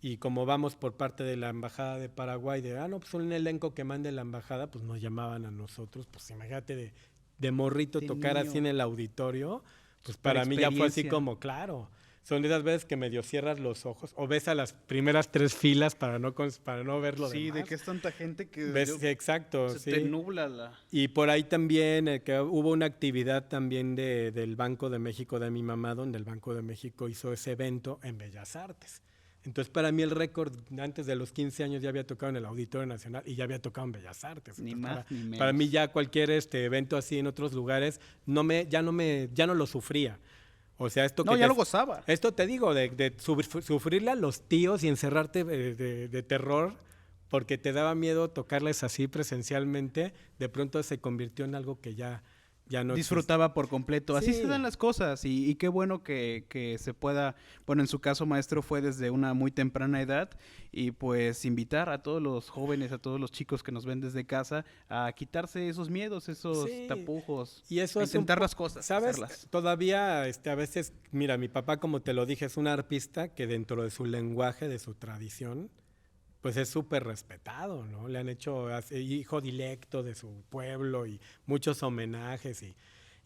y como vamos por parte de la Embajada de Paraguay, no, pues un elenco que mande la embajada, pues nos llamaban a nosotros, pues imagínate de morrito tocar niño, así en el auditorio, pues para mí ya fue así como, claro. Son de esas veces que medio cierras los ojos o ves a las primeras 3 filas para no ver lo demás. Sí, de que es tanta gente que ¿Ves? Exacto, se sí. te nubla la... Y por ahí también que hubo una actividad también del Banco de México de mi mamá, donde el Banco de México hizo ese evento en Bellas Artes. Entonces, para mí el récord, antes de los 15 años ya había tocado en el Auditorio Nacional y ya había tocado en Bellas Artes. Ni Entonces, más ni menos. para mí ya cualquier evento así en otros lugares, ya no lo sufría. O sea, no, ya lo gozaba. Esto te digo, de sufrirle a los tíos y encerrarte de terror, porque te daba miedo tocarles así presencialmente, de pronto se convirtió en algo que ya no disfrutaba existe. Por completo. Así sí. se dan las cosas y qué bueno que se pueda, bueno, en su caso maestro fue desde una muy temprana edad y pues invitar a todos los jóvenes, a todos los chicos que nos ven desde casa a quitarse esos miedos, esos tapujos, y eso a intentar las cosas, ¿sabes? Hacerlas. Todavía a veces, mira, mi papá, como te lo dije, es un arpista que dentro de su lenguaje, de su tradición, pues es súper respetado, ¿no? Le han hecho hijo dilecto de su pueblo y muchos homenajes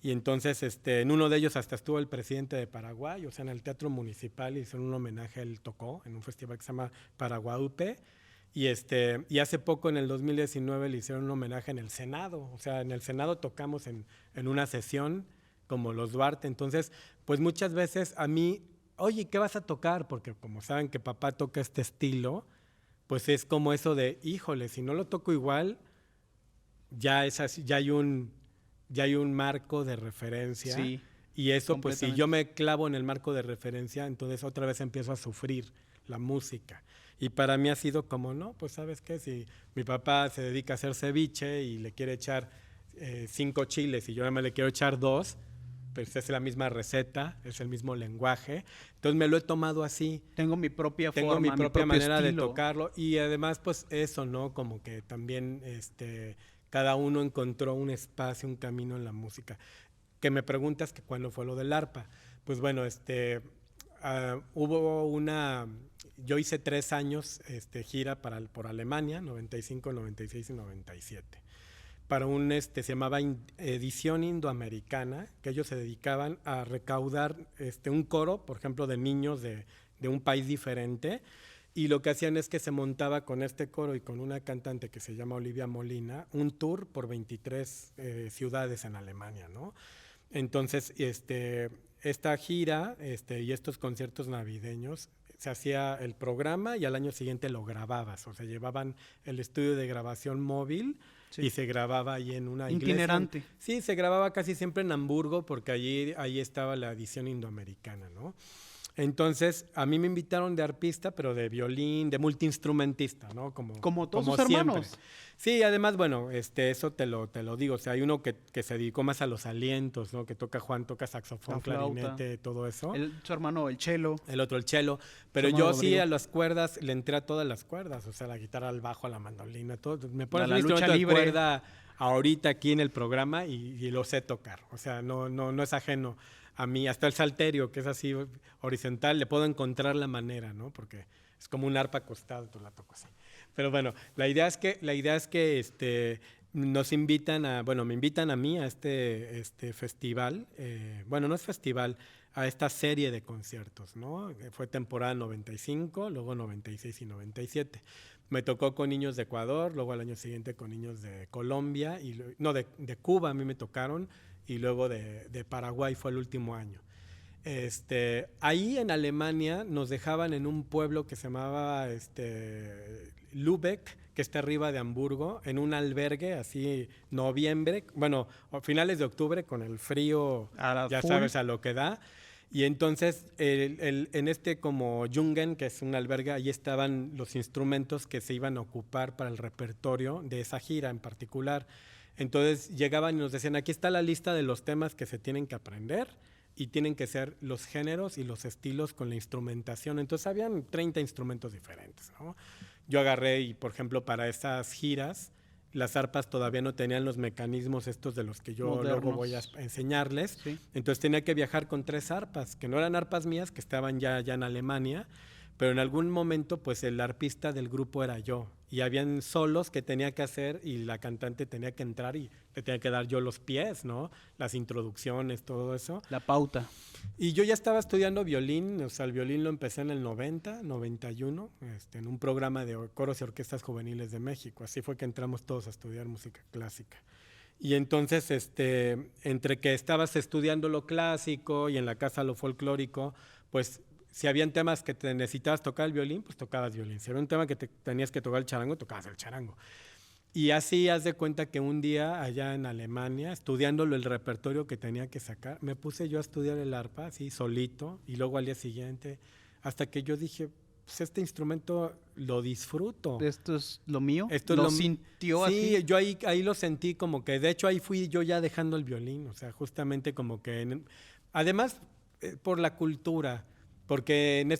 y entonces en uno de ellos hasta estuvo el presidente de Paraguay, o sea, en el Teatro Municipal hicieron un homenaje, él tocó en un festival que se llama Paraguaupe y hace poco en el 2019 le hicieron un homenaje en el Senado, o sea, en el Senado tocamos en una sesión como los Duarte, entonces pues muchas veces a mí, oye, ¿qué vas a tocar? Porque como saben que papá toca este estilo, pues es como eso de, híjole, si no lo toco igual, ya es así, ya hay un marco de referencia. Sí, y eso, pues si yo me clavo en el marco de referencia, entonces otra vez empiezo a sufrir la música. Y para mí ha sido como, no, pues ¿sabes qué? Si mi papá se dedica a hacer ceviche y le quiere echar 5 chiles y yo nada más le quiero echar 2, pues es la misma receta, es el mismo lenguaje. Entonces me lo he tomado así. Tengo mi propia forma, mi propia manera estilo de tocarlo. Y además, pues eso, ¿no? Como que también cada uno encontró un espacio, un camino en la música. Que me preguntas que cuándo fue lo del arpa. Pues bueno, yo hice 3 años gira por Alemania, 95, 96 y 97. para se llamaba Edición Indoamericana, que ellos se dedicaban a recaudar un coro, por ejemplo, de niños de un país diferente, y lo que hacían es que se montaba con este coro y con una cantante que se llama Olivia Molina, un tour por 23 ciudades en Alemania, ¿no? Entonces, esta gira y estos conciertos navideños, se hacía el programa y al año siguiente lo grababas, o sea, llevaban el estudio de grabación móvil y se grababa ahí en una iglesia. Itinerante. Sí, se grababa casi siempre en Hamburgo porque ahí estaba la edición indoamericana, ¿no? Entonces, a mí me invitaron de arpista, pero de violín, de multiinstrumentista, ¿no? Como todos sus siempre. hermanos. Sí, además, bueno, eso te lo digo. O sea, hay uno que se dedicó más a los alientos, ¿no? Que Juan toca saxofón, clarinete, todo eso. Su hermano, el cello. El otro, el cello. Pero yo sí a las cuerdas, le entré a todas las cuerdas. O sea, la guitarra, al bajo, a la mandolina, todo. Me pones un instrumento de cuerda ahorita aquí en el programa y lo sé tocar. O sea, no es ajeno a mí, hasta el salterio, que es así horizontal, le puedo encontrar la manera, ¿no? Porque es como un arpa acostada, tú la tocas así. Pero bueno, la idea es que nos invitan me invitan a mí a este festival, bueno, no es festival, a esta serie de conciertos, ¿no? Fue temporada 95, luego 96 y 97. Me tocó con niños de Ecuador, luego al año siguiente con niños de Colombia, de Cuba a mí me tocaron, y luego de Paraguay fue el último año. Ahí en Alemania nos dejaban en un pueblo que se llamaba Lübeck, que está arriba de Hamburgo, en un albergue, así noviembre, bueno, a finales de octubre con el frío, ya sabes a lo que da. Y entonces en como Jungen, que es un albergue, ahí estaban los instrumentos que se iban a ocupar para el repertorio de esa gira en particular. Entonces llegaban y nos decían, aquí está la lista de los temas que se tienen que aprender y tienen que ser los géneros y los estilos con la instrumentación. Entonces habían 30 instrumentos diferentes, ¿no? Yo agarré y, por ejemplo, para esas giras, las arpas todavía no tenían los mecanismos estos de los que yo modernos. Luego voy a enseñarles. Sí. Entonces tenía que viajar con 3 arpas, que no eran arpas mías, que estaban ya en Alemania, pero en algún momento pues el arpista del grupo era yo. Y habían solos que tenía que hacer y la cantante tenía que entrar y le tenía que dar yo los pies, ¿no? Las introducciones, todo eso. La pauta. Y yo ya estaba estudiando violín, o sea, el violín lo empecé en el 90, 91, en un programa de coros y orquestas juveniles de México. Así fue que entramos todos a estudiar música clásica. Y entonces, entre que estabas estudiando lo clásico y en la casa lo folclórico, pues si habían temas que te necesitabas tocar el violín, pues tocabas violín. Si era un tema que tenías que tocar el charango, tocabas el charango. Y así haz de cuenta que un día allá en Alemania, estudiándolo el repertorio que tenía que sacar, me puse yo a estudiar el arpa, así solito, y luego al día siguiente, hasta que yo dije, pues este instrumento lo disfruto. ¿Esto es lo mío? Esto ¿Lo sintió así? Sí, yo ahí lo sentí como que, de hecho ahí fui yo ya dejando el violín, o sea, justamente como que, además por la cultura, porque en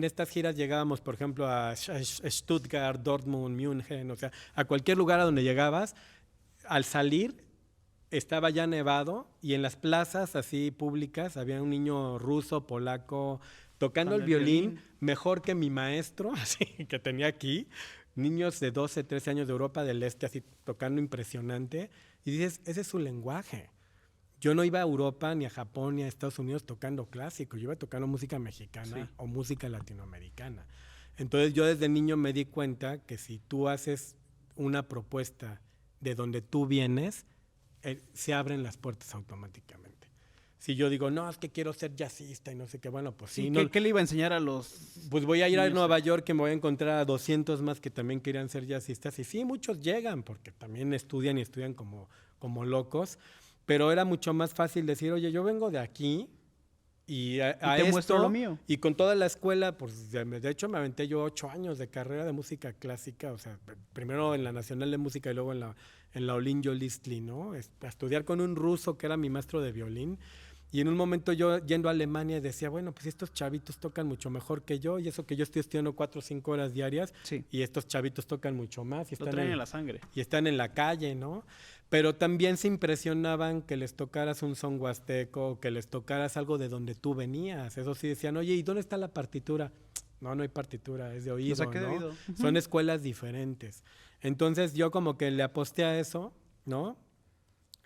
estas giras llegábamos, por ejemplo, a Stuttgart, Dortmund, München, o sea, a cualquier lugar a donde llegabas, al salir estaba ya nevado y en las plazas así públicas había un niño ruso, polaco, tocando el violín mejor que mi maestro, así que tenía aquí, niños de 12, 13 años de Europa del Este, así tocando impresionante, y dices, ese es su lenguaje. Yo no iba a Europa, ni a Japón, ni a Estados Unidos tocando clásico, yo iba tocando música mexicana o música latinoamericana. Entonces yo desde niño me di cuenta que si tú haces una propuesta de donde tú vienes, se abren las puertas automáticamente. Si yo digo, no, es que quiero ser jazzista y no sé qué, bueno, pues sí. ¿Qué le iba a enseñar a los...? Pues voy a ir a Nueva York y me voy a encontrar a 200 más que también querían ser jazzistas. Y sí, muchos llegan porque también estudian y estudian como locos. Pero era mucho más fácil decir, oye, yo vengo de aquí y te muestro lo mío. Y con toda la escuela, pues de hecho me aventé yo 8 años de carrera de música clásica, o sea, primero en la Nacional de Música y luego en la Olin Yolistli, ¿no? A estudiar con un ruso que era mi maestro de violín. Y en un momento yo yendo a Alemania decía, bueno, pues estos chavitos tocan mucho mejor que yo, y eso que yo estoy estudiando 4 o 5 horas diarias, sí. Y estos chavitos tocan mucho más. Y lo traen en la sangre. Y están en la calle, ¿no? Pero también se impresionaban que les tocaras un son huasteco, que les tocaras algo de donde tú venías. Eso sí decían, oye, ¿y dónde está la partitura? No hay partitura, es de oído, lo saqué ¿no? de oído. Son escuelas diferentes. Entonces yo como que le aposté a eso ¿no?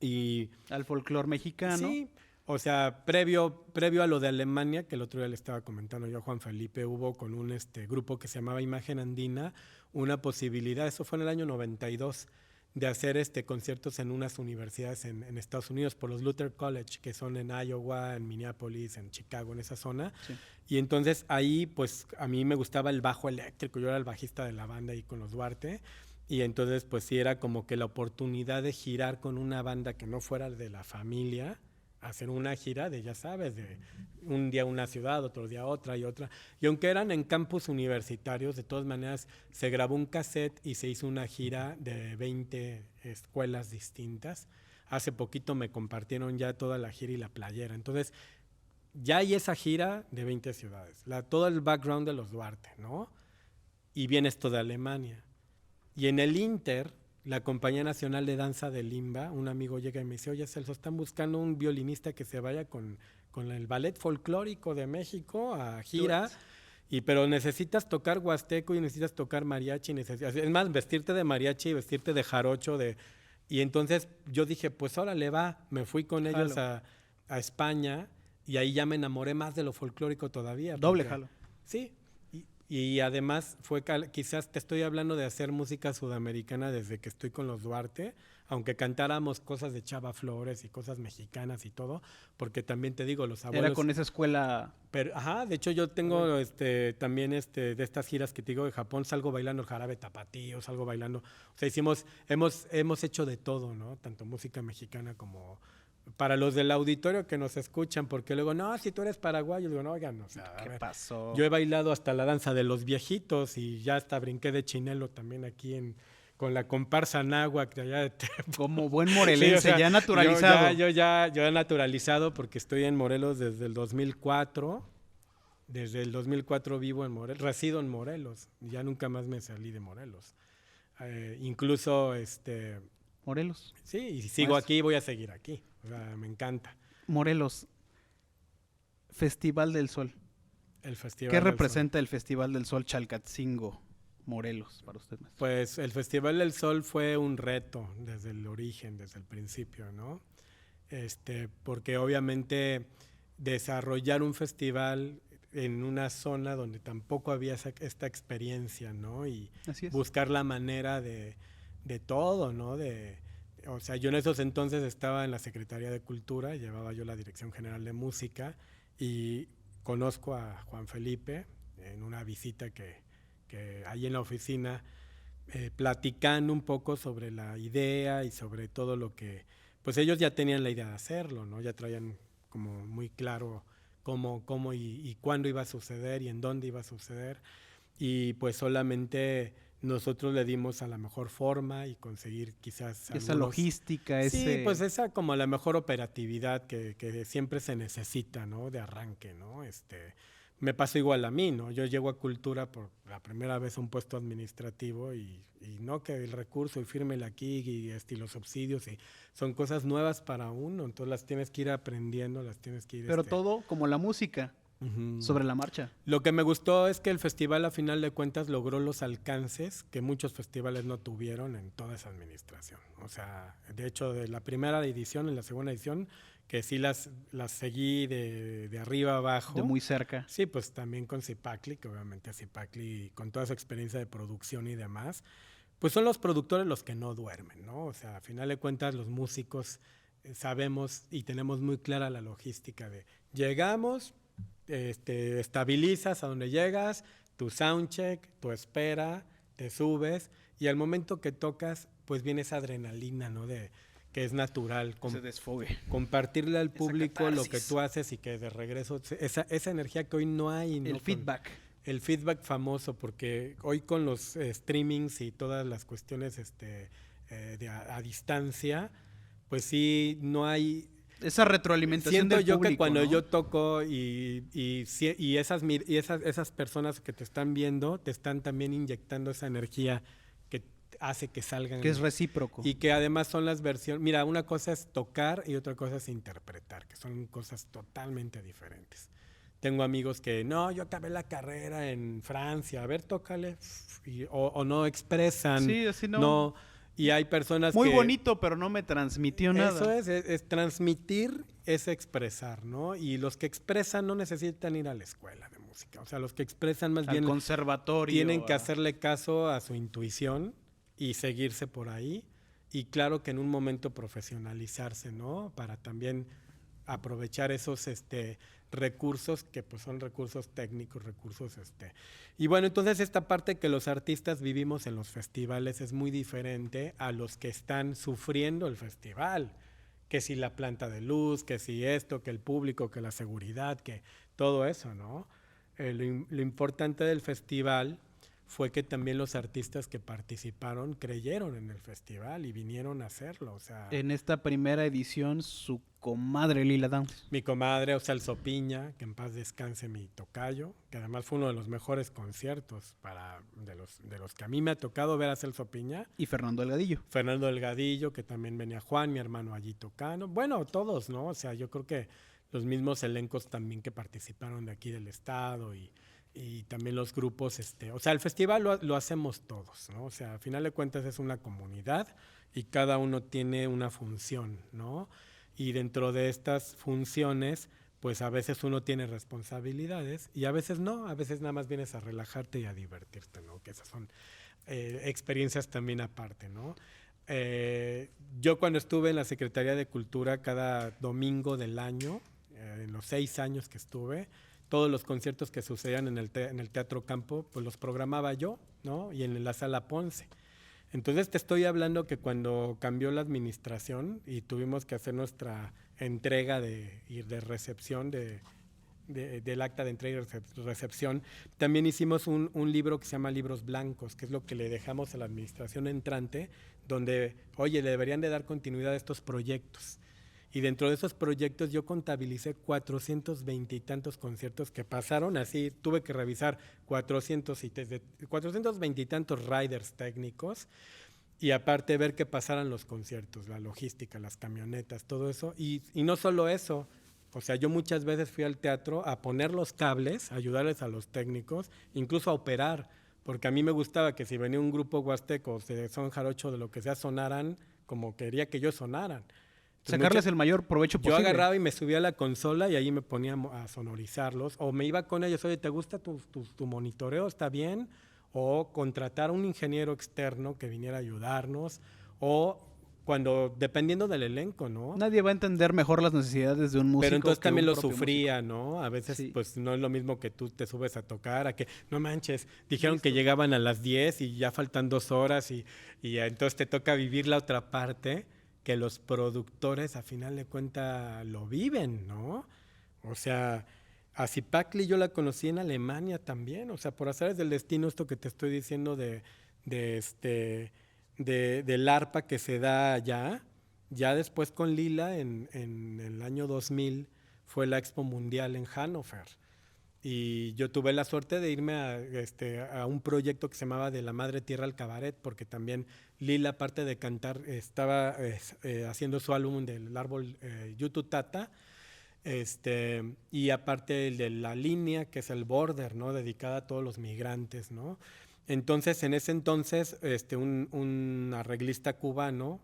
Y Al folclore mexicano. sí, o sea, previo a lo de Alemania, que el otro día le estaba comentando yo a Juan Felipe, hubo con un grupo que se llamaba Imagen Andina una posibilidad, eso fue en el año 92, de hacer conciertos en unas universidades en Estados Unidos, por los Luther College, que son en Iowa, en Minneapolis, en Chicago, en esa zona. Sí. Y entonces ahí, pues a mí me gustaba el bajo eléctrico, yo era el bajista de la banda ahí con los Duarte. Y entonces, pues sí, era como que la oportunidad de girar con una banda que no fuera de la familia, hacer una gira de, ya sabes, de un día una ciudad, otro día otra y otra. Y aunque eran en campus universitarios, de todas maneras se grabó un cassette y se hizo una gira de 20 escuelas distintas. Hace poquito me compartieron ya toda la gira y la playera. Entonces, ya hay esa gira de 20 ciudades, todo el background de los Duarte, ¿no? Y viene esto de Alemania. Y en el Inter, la Compañía Nacional de Danza de Limba, un amigo llega y me dice, oye Celso, están buscando un violinista que se vaya con el Ballet Folclórico de México a gira, pero necesitas tocar huasteco y necesitas tocar mariachi, es más, vestirte de mariachi, vestirte de jarocho, y entonces yo dije, pues órale va, me fui con ellos a España y ahí ya me enamoré más de lo folclórico todavía. Doble jalo. Sí. Y además quizás te estoy hablando de hacer música sudamericana desde que estoy con los Duarte, aunque cantáramos cosas de Chava Flores y cosas mexicanas y todo, porque también te digo, los abuelos... Era con esa escuela... Pero, de hecho yo tengo también de estas giras que te digo de Japón, salgo bailando el jarabe tapatío, salgo bailando... O sea, hemos hecho de todo, ¿no? Tanto música mexicana como... Para los del auditorio que nos escuchan, porque luego, no, si tú eres paraguayo, digo, no, oigan, o sea, ¿Qué pasó? Yo he bailado hasta la danza de los viejitos y ya hasta brinqué de chinelo también aquí con la comparsa náhuac de allá de Como buen morelense, sí, o sea, ya naturalizado. Yo he naturalizado porque estoy en Morelos desde el 2004. Desde el 2004 vivo en Morelos, resido en Morelos. Ya nunca más me salí de Morelos. Incluso, Morelos. Sí, y si sigo aquí, voy a seguir aquí. O sea, me encanta. Morelos, Festival del Sol. El Festival ¿Qué del representa el Festival del Sol Chalcatzingo, Morelos, para usted? Pues el Festival del Sol fue un reto desde el origen, desde el principio, ¿no? Porque obviamente desarrollar un festival en una zona donde tampoco había esta experiencia, ¿no? Y buscar la manera de todo, ¿no? O sea, yo en esos entonces estaba en la Secretaría de Cultura, llevaba yo la Dirección General de Música y conozco a Juan Felipe en una visita que ahí en la oficina, platicando un poco sobre la idea y sobre todo lo que, pues ellos ya tenían la idea de hacerlo, ¿no? Ya traían como muy claro cómo y cuándo iba a suceder y en dónde iba a suceder, y pues solamente nosotros le dimos a la mejor forma y conseguir quizás esa logística, sí, pues esa como la mejor operatividad que siempre se necesita, ¿no? De arranque, ¿no? Me pasó igual a mí, ¿no? Yo llego a Cultura por la primera vez a un puesto administrativo y no que el recurso y fírmele aquí y los subsidios y son cosas nuevas para uno, entonces las tienes que ir aprendiendo, las tienes que ir... Pero todo como la música. Sobre la marcha. Lo que me gustó es que el festival a final de cuentas logró los alcances que muchos festivales no tuvieron en toda esa administración. O sea, de hecho de la primera edición, en la segunda edición, que sí las seguí de arriba abajo. De muy cerca. Sí, pues también con Zipacli, que obviamente Zipacli con toda su experiencia de producción y demás, pues son los productores los que no duermen, ¿no? O sea, a final de cuentas los músicos sabemos y tenemos muy clara la logística de llegamos... estabilizas a donde llegas, tu soundcheck, tu espera, te subes y al momento que tocas, pues viene esa adrenalina, ¿no? Que es natural. Se desfogue. Compartirle al público lo que tú haces y que de regreso, esa energía que hoy no hay. ¿no? El feedback. El feedback famoso, porque hoy con los streamings y todas las cuestiones a distancia, pues sí, no hay... Esa retroalimentación siento del yo público, que cuando ¿no? yo toco y esas personas que te están viendo te están también inyectando esa energía que hace que salgan, que es recíproco y que además son las versiones. Mira, una cosa es tocar y otra cosa es interpretar, que son cosas totalmente diferentes. Tengo amigos que no, yo acabé la carrera en Francia, a ver, tócale, o no expresan, sí, así no. Y hay personas Muy que... bonito, pero no me transmitió nada. Eso es transmitir, es expresar, ¿no? Y los que expresan no necesitan ir a la escuela de música. O sea, los que expresan más Al bien conservatorio. tienen que hacerle caso a su intuición y seguirse por ahí. Y claro que en un momento profesionalizarse, ¿no? Para también aprovechar esos recursos que pues son recursos técnicos, y bueno, entonces esta parte que los artistas vivimos en los festivales es muy diferente a los que están sufriendo el festival, que si la planta de luz, que si esto, que el público, que la seguridad, que todo eso, ¿no? Lo importante del festival fue que también los artistas que participaron creyeron en el festival y vinieron a hacerlo, o sea... En esta primera edición, su comadre Lila Downs. Mi comadre, o sea, el Sopiña, que en paz descanse mi tocayo, que además fue uno de los mejores conciertos de los que a mí me ha tocado ver a Celso Piña. Y Fernando Delgadillo. Fernando Delgadillo, que también venía Juan, mi hermano allí tocando. Bueno, todos, ¿no? O sea, yo creo que los mismos elencos también que participaron de aquí del estado y también los grupos, o sea, el festival lo hacemos todos, ¿no? O sea, al final de cuentas es una comunidad y cada uno tiene una función, ¿no? Y dentro de estas funciones, pues a veces uno tiene responsabilidades y a veces no, a veces nada más vienes a relajarte y a divertirte, ¿no? Que esas son experiencias también aparte, ¿no? Yo cuando estuve en la Secretaría de Cultura cada domingo del año, en los 6 años que estuve, todos los conciertos que sucedían en el Teatro Campo, pues los programaba yo, ¿no? Y en la Sala Ponce. Entonces te estoy hablando que cuando cambió la administración y tuvimos que hacer nuestra entrega de recepción del acta de entrega y recepción, también hicimos un libro que se llama Libros Blancos, que es lo que le dejamos a la administración entrante, donde, oye, le deberían de dar continuidad a estos proyectos. Y dentro de esos proyectos yo contabilicé 420 y tantos conciertos que pasaron, así tuve que revisar 420 y tantos riders técnicos y aparte ver que pasaran los conciertos, la logística, las camionetas, todo eso. Y no solo eso, o sea, yo muchas veces fui al teatro a poner los cables, a ayudarles a los técnicos, incluso a operar, porque a mí me gustaba que si venía un grupo huasteco, de son jarocho, de lo que sea, sonaran como quería que ellos sonaran. Sacarles el mayor provecho posible. Yo agarraba y me subía a la consola y ahí me ponía a sonorizarlos. O me iba con ellos, oye, ¿te gusta tu monitoreo? ¿Está bien? O contratar a un ingeniero externo que viniera a ayudarnos. O dependiendo del elenco, ¿no? Nadie va a entender mejor las necesidades de un músico. Pero entonces también lo sufría, ¿no? A veces, sí, pues no es lo mismo que tú te subes a tocar, a que, no manches, dijeron que llegaban a las 10 y ya faltan 2 horas y entonces te toca vivir la otra parte, que los productores a final de cuentas lo viven, ¿no? O sea, a Zipacli yo la conocí en Alemania también, o sea, por azares del destino, esto que te estoy diciendo del arpa que se da allá, ya después con Lila en el año 2000 fue la Expo Mundial en Hannover. Y yo tuve la suerte de irme a un proyecto que se llamaba De la Madre Tierra al Cabaret, porque también Lila, aparte de cantar, estaba haciendo su álbum del árbol Yututata, y aparte el de La Línea, que es el Border, ¿no? Dedicada a todos los migrantes, ¿no? Entonces, en ese entonces, un arreglista cubano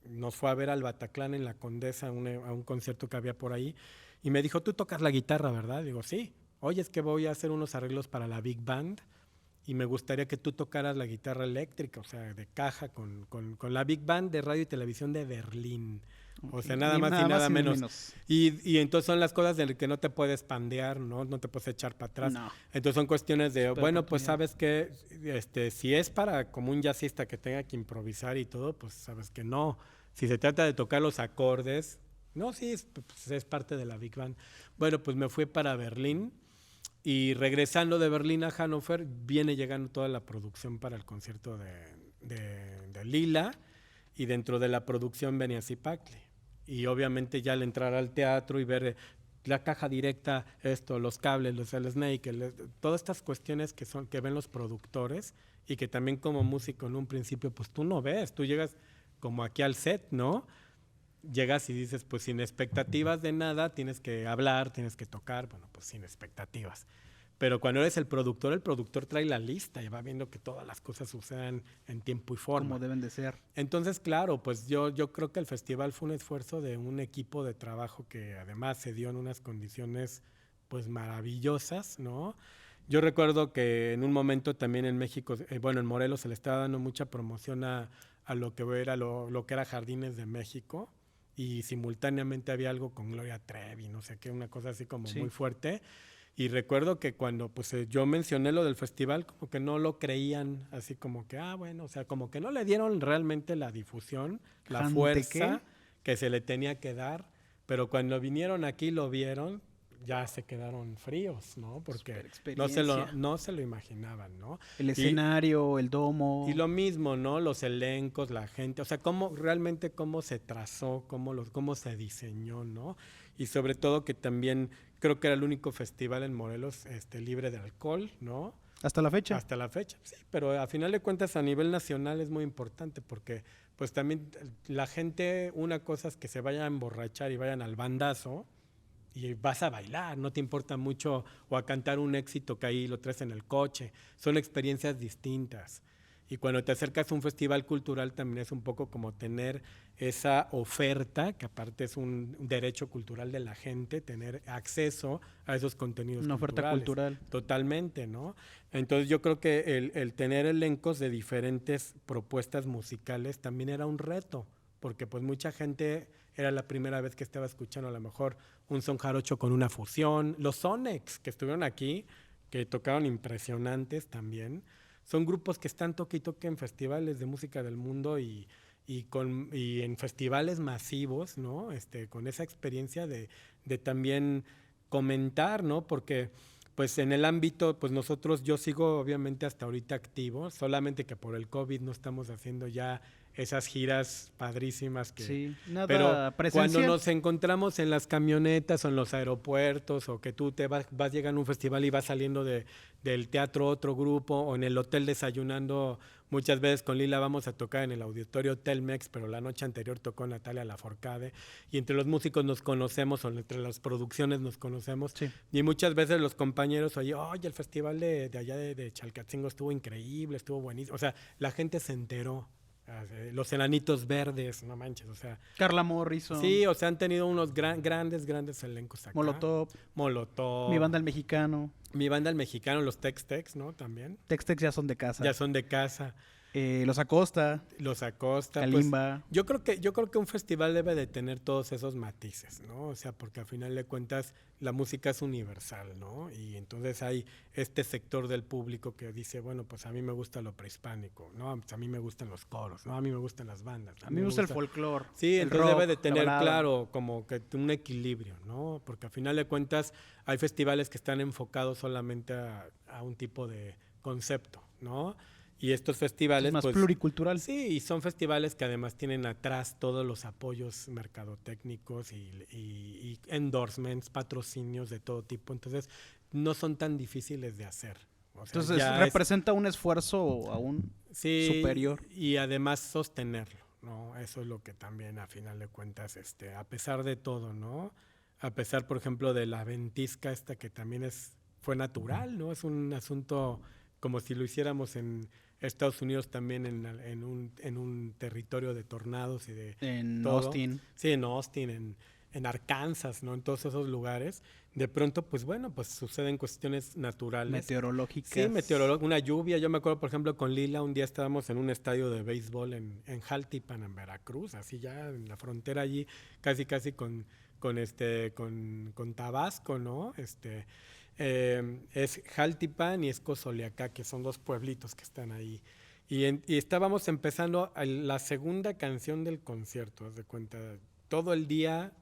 nos fue a ver al Bataclan en la Condesa, a un concierto que había por ahí, y me dijo, ¿tú tocas la guitarra, verdad? Digo, sí. Oye, es que voy a hacer unos arreglos para la Big Band y me gustaría que tú tocaras la guitarra eléctrica, o sea, de caja, con la Big Band de radio y televisión de Berlín. O sea, nada más y nada menos. Y entonces son las cosas de que no te puedes pandear, ¿no? No te puedes echar para atrás. No. Entonces son cuestiones de, bueno, pues sabes que si es para como un jazzista que tenga que improvisar y todo, pues sabes que no. Si se trata de tocar los acordes, no, sí, pues es parte de la Big Band. Bueno, pues me fui para Berlín. Y regresando de Berlín a Hannover, viene llegando toda la producción para el concierto de Lila, y dentro de la producción venía Zipacli. Y obviamente ya al entrar al teatro y ver la caja directa, los cables, el snake, todas estas cuestiones que ven los productores y que también como músico en un principio, pues tú no ves, tú llegas como aquí al set, ¿no? Llegas y dices, pues sin expectativas de nada, tienes que hablar, tienes que tocar, bueno, pues sin expectativas. Pero cuando eres el productor trae la lista y va viendo que todas las cosas sucedan en tiempo y forma. Como deben de ser. Entonces, claro, pues yo creo que el festival fue un esfuerzo de un equipo de trabajo que además se dio en unas condiciones pues maravillosas, ¿no? Yo recuerdo que en un momento también en México, bueno, en Morelos se le estaba dando mucha promoción a lo que era lo que era Jardines de México, y simultáneamente había algo con Gloria Trevi, no sé qué, una cosa así como muy fuerte. Y recuerdo que cuando pues yo mencioné lo del festival, como que no lo creían, así como que, bueno, o sea, como que no le dieron realmente la difusión, la fuerza que se le tenía que dar, pero cuando vinieron aquí lo vieron, ya se quedaron fríos, ¿no? Porque no se lo imaginaban, ¿no? El escenario, el domo. Y lo mismo, ¿no? Los elencos, la gente, o sea, realmente cómo se trazó, cómo se diseñó, ¿no? Y sobre todo que también creo que era el único festival en Morelos libre de alcohol, ¿no? Hasta la fecha. Hasta la fecha, sí, pero a final de cuentas a nivel nacional es muy importante porque pues también la gente, una cosa es que se vayan a emborrachar y vayan al bandazo y vas a bailar, no te importa mucho, o a cantar un éxito que ahí lo traes en el coche, son experiencias distintas. Y cuando te acercas a un festival cultural también es un poco como tener esa oferta, que aparte es un derecho cultural de la gente, tener acceso a esos contenidos una oferta cultural. Totalmente, ¿no? Entonces yo creo que el tener elencos de diferentes propuestas musicales también era un reto, porque pues mucha gente era la primera vez que estaba escuchando a lo mejor un son jarocho con una fusión. Los Sonex que estuvieron aquí, que tocaron impresionantes también, son grupos que están toque y toque en festivales de música del mundo y en festivales masivos, ¿no? Con esa experiencia de también comentar, ¿no? Porque pues en el ámbito, pues yo sigo obviamente hasta ahorita activo, solamente que por el COVID no estamos haciendo ya esas giras padrísimas nada presencial. Cuando nos encontramos en las camionetas o en los aeropuertos, o que tú te vas llegando a un festival y vas saliendo del teatro otro grupo, o en el hotel desayunando, muchas veces con Lila vamos a tocar en el auditorio Telmex, pero la noche anterior tocó Natalia Lafourcade, y entre los músicos nos conocemos, o entre las producciones nos conocemos, y muchas veces los compañeros, oye, el festival de allá de Chalcatzingo estuvo increíble, estuvo buenísimo, o sea, la gente se enteró. Los Enanitos Verdes, no manches, o sea. Carla Morrison. Sí, o sea, han tenido unos grandes elencos acá. Molotov. Mi Banda El Mexicano. Los Tex-Tex, ¿no? También. Tex-Tex ya son de casa. Los Acosta. Kalimba. Pues, yo creo que un festival debe de tener todos esos matices, ¿no? O sea, porque al final de cuentas la música es universal, ¿no? Y entonces hay este sector del público que dice, bueno, pues a mí me gusta lo prehispánico, ¿no? Pues a mí me gustan los coros, ¿no? A mí me gustan las bandas. A mí me gusta el folclore. Sí, entonces debe de tener claro como que un equilibrio, ¿no? Porque al final de cuentas hay festivales que están enfocados solamente a un tipo de concepto, ¿no? Y estos festivales... Es más pluricultural. Sí, y son festivales que además tienen atrás todos los apoyos mercadotécnicos y endorsements, patrocinios de todo tipo. Entonces, no son tan difíciles de hacer. O sea, entonces, representa un esfuerzo aún superior. Y además sostenerlo, ¿no? Eso es lo que también, a final de cuentas, a pesar de todo, ¿no? A pesar, por ejemplo, de la ventisca que también fue natural, ¿no? Es un asunto como si lo hiciéramos en Estados Unidos también en un territorio de tornados y de en todo. Austin. Sí, en Austin, en Arkansas, ¿no? En todos esos lugares. De pronto, pues bueno, pues suceden cuestiones naturales. Meteorológicas. Sí, una lluvia. Yo me acuerdo, por ejemplo, con Lila, un día estábamos en un estadio de béisbol en Jaltipan, en Veracruz, así ya en la frontera allí, casi con Tabasco, ¿no? Es Jaltipan y es Cozoleacá, que son dos pueblitos que están ahí. Y estábamos empezando la segunda canción del concierto, haz de cuenta. Todo el día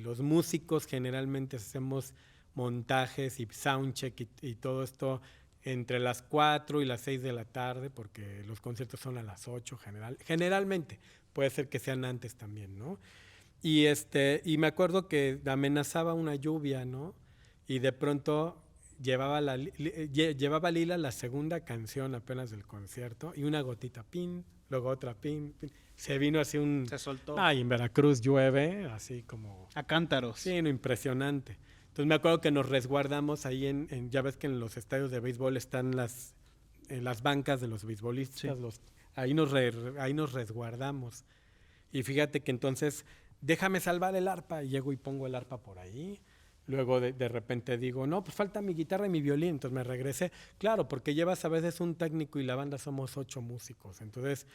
los músicos generalmente hacemos montajes y soundcheck y todo esto entre las 4 y las 6 de la tarde, porque los conciertos son a las 8 generalmente. Puede ser que sean antes también, ¿no? Y me acuerdo que amenazaba una lluvia, ¿no? Y de pronto llevaba Lila la segunda canción apenas del concierto y una gotita, pin, luego otra, pin. Se vino así Se soltó. Y en Veracruz llueve, así como... A cántaros. Sí, no, impresionante. Entonces me acuerdo que nos resguardamos ahí ya ves que en los estadios de béisbol están las bancas de los beisbolistas, Sí. ahí nos resguardamos. Y fíjate que entonces, déjame salvar el arpa, y llego y pongo el arpa por ahí. Luego de repente digo, no, pues falta mi guitarra y mi violín. Entonces me regresé. Claro, porque llevas a veces un técnico y la banda somos 8 músicos. Entonces,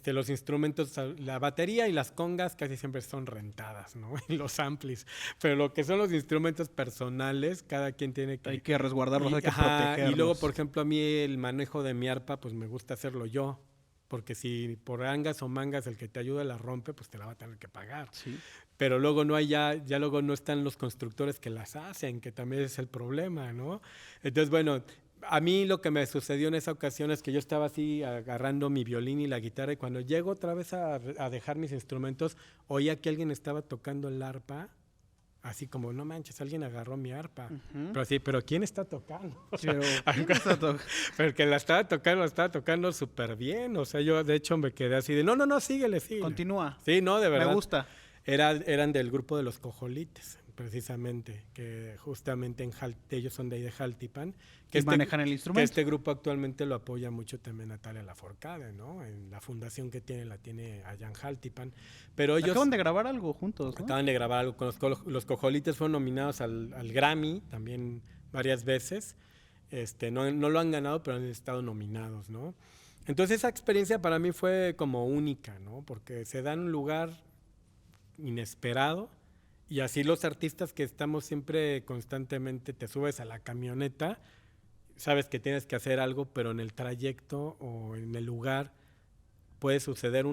los instrumentos, la batería y las congas casi siempre son rentadas, ¿no? Y los amplis. Pero lo que son los instrumentos personales, cada quien tiene que... Hay que resguardarlos, hay que ajá, protegerlos. y luego, por ejemplo, a mí el manejo de mi arpa, pues me gusta hacerlo yo. Porque si por angas o mangas el que te ayuda la rompe, pues te la va a tener que pagar. Sí. Pero luego no hay ya luego no están los constructores que las hacen, que también es el problema, ¿no? Entonces, bueno, a mí lo que me sucedió en esa ocasión es que yo estaba así agarrando mi violín y la guitarra y cuando llego otra vez a dejar mis instrumentos, oía que alguien estaba tocando el arpa, así como, no manches, alguien agarró mi arpa. Pero así, ¿pero quién está tocando? O sea, ¿quién está tocando? pero el que la estaba tocando súper bien. O sea, yo de hecho me quedé así de, no, síguele. Continúa. Sí, no, de verdad. Me gusta. Eran del grupo de los Cojolites, precisamente, que justamente ellos son de ahí de Jaltipan. Que manejan el instrumento. Que este grupo actualmente lo apoya mucho también Natalia Lafourcade, ¿no? En la fundación que la tiene allá en Jaltipan. Pero ellos acaban de grabar algo juntos, ¿no? Acaban de grabar algo con los Cojolites, fueron nominados al Grammy también varias veces. No lo han ganado, pero han estado nominados, ¿no? Entonces esa experiencia para mí fue como única, ¿no? Porque se da en un lugar inesperado y así los artistas que estamos siempre constantemente, te subes a la camioneta, sabes que tienes que hacer algo, pero en el trayecto o en el lugar puede suceder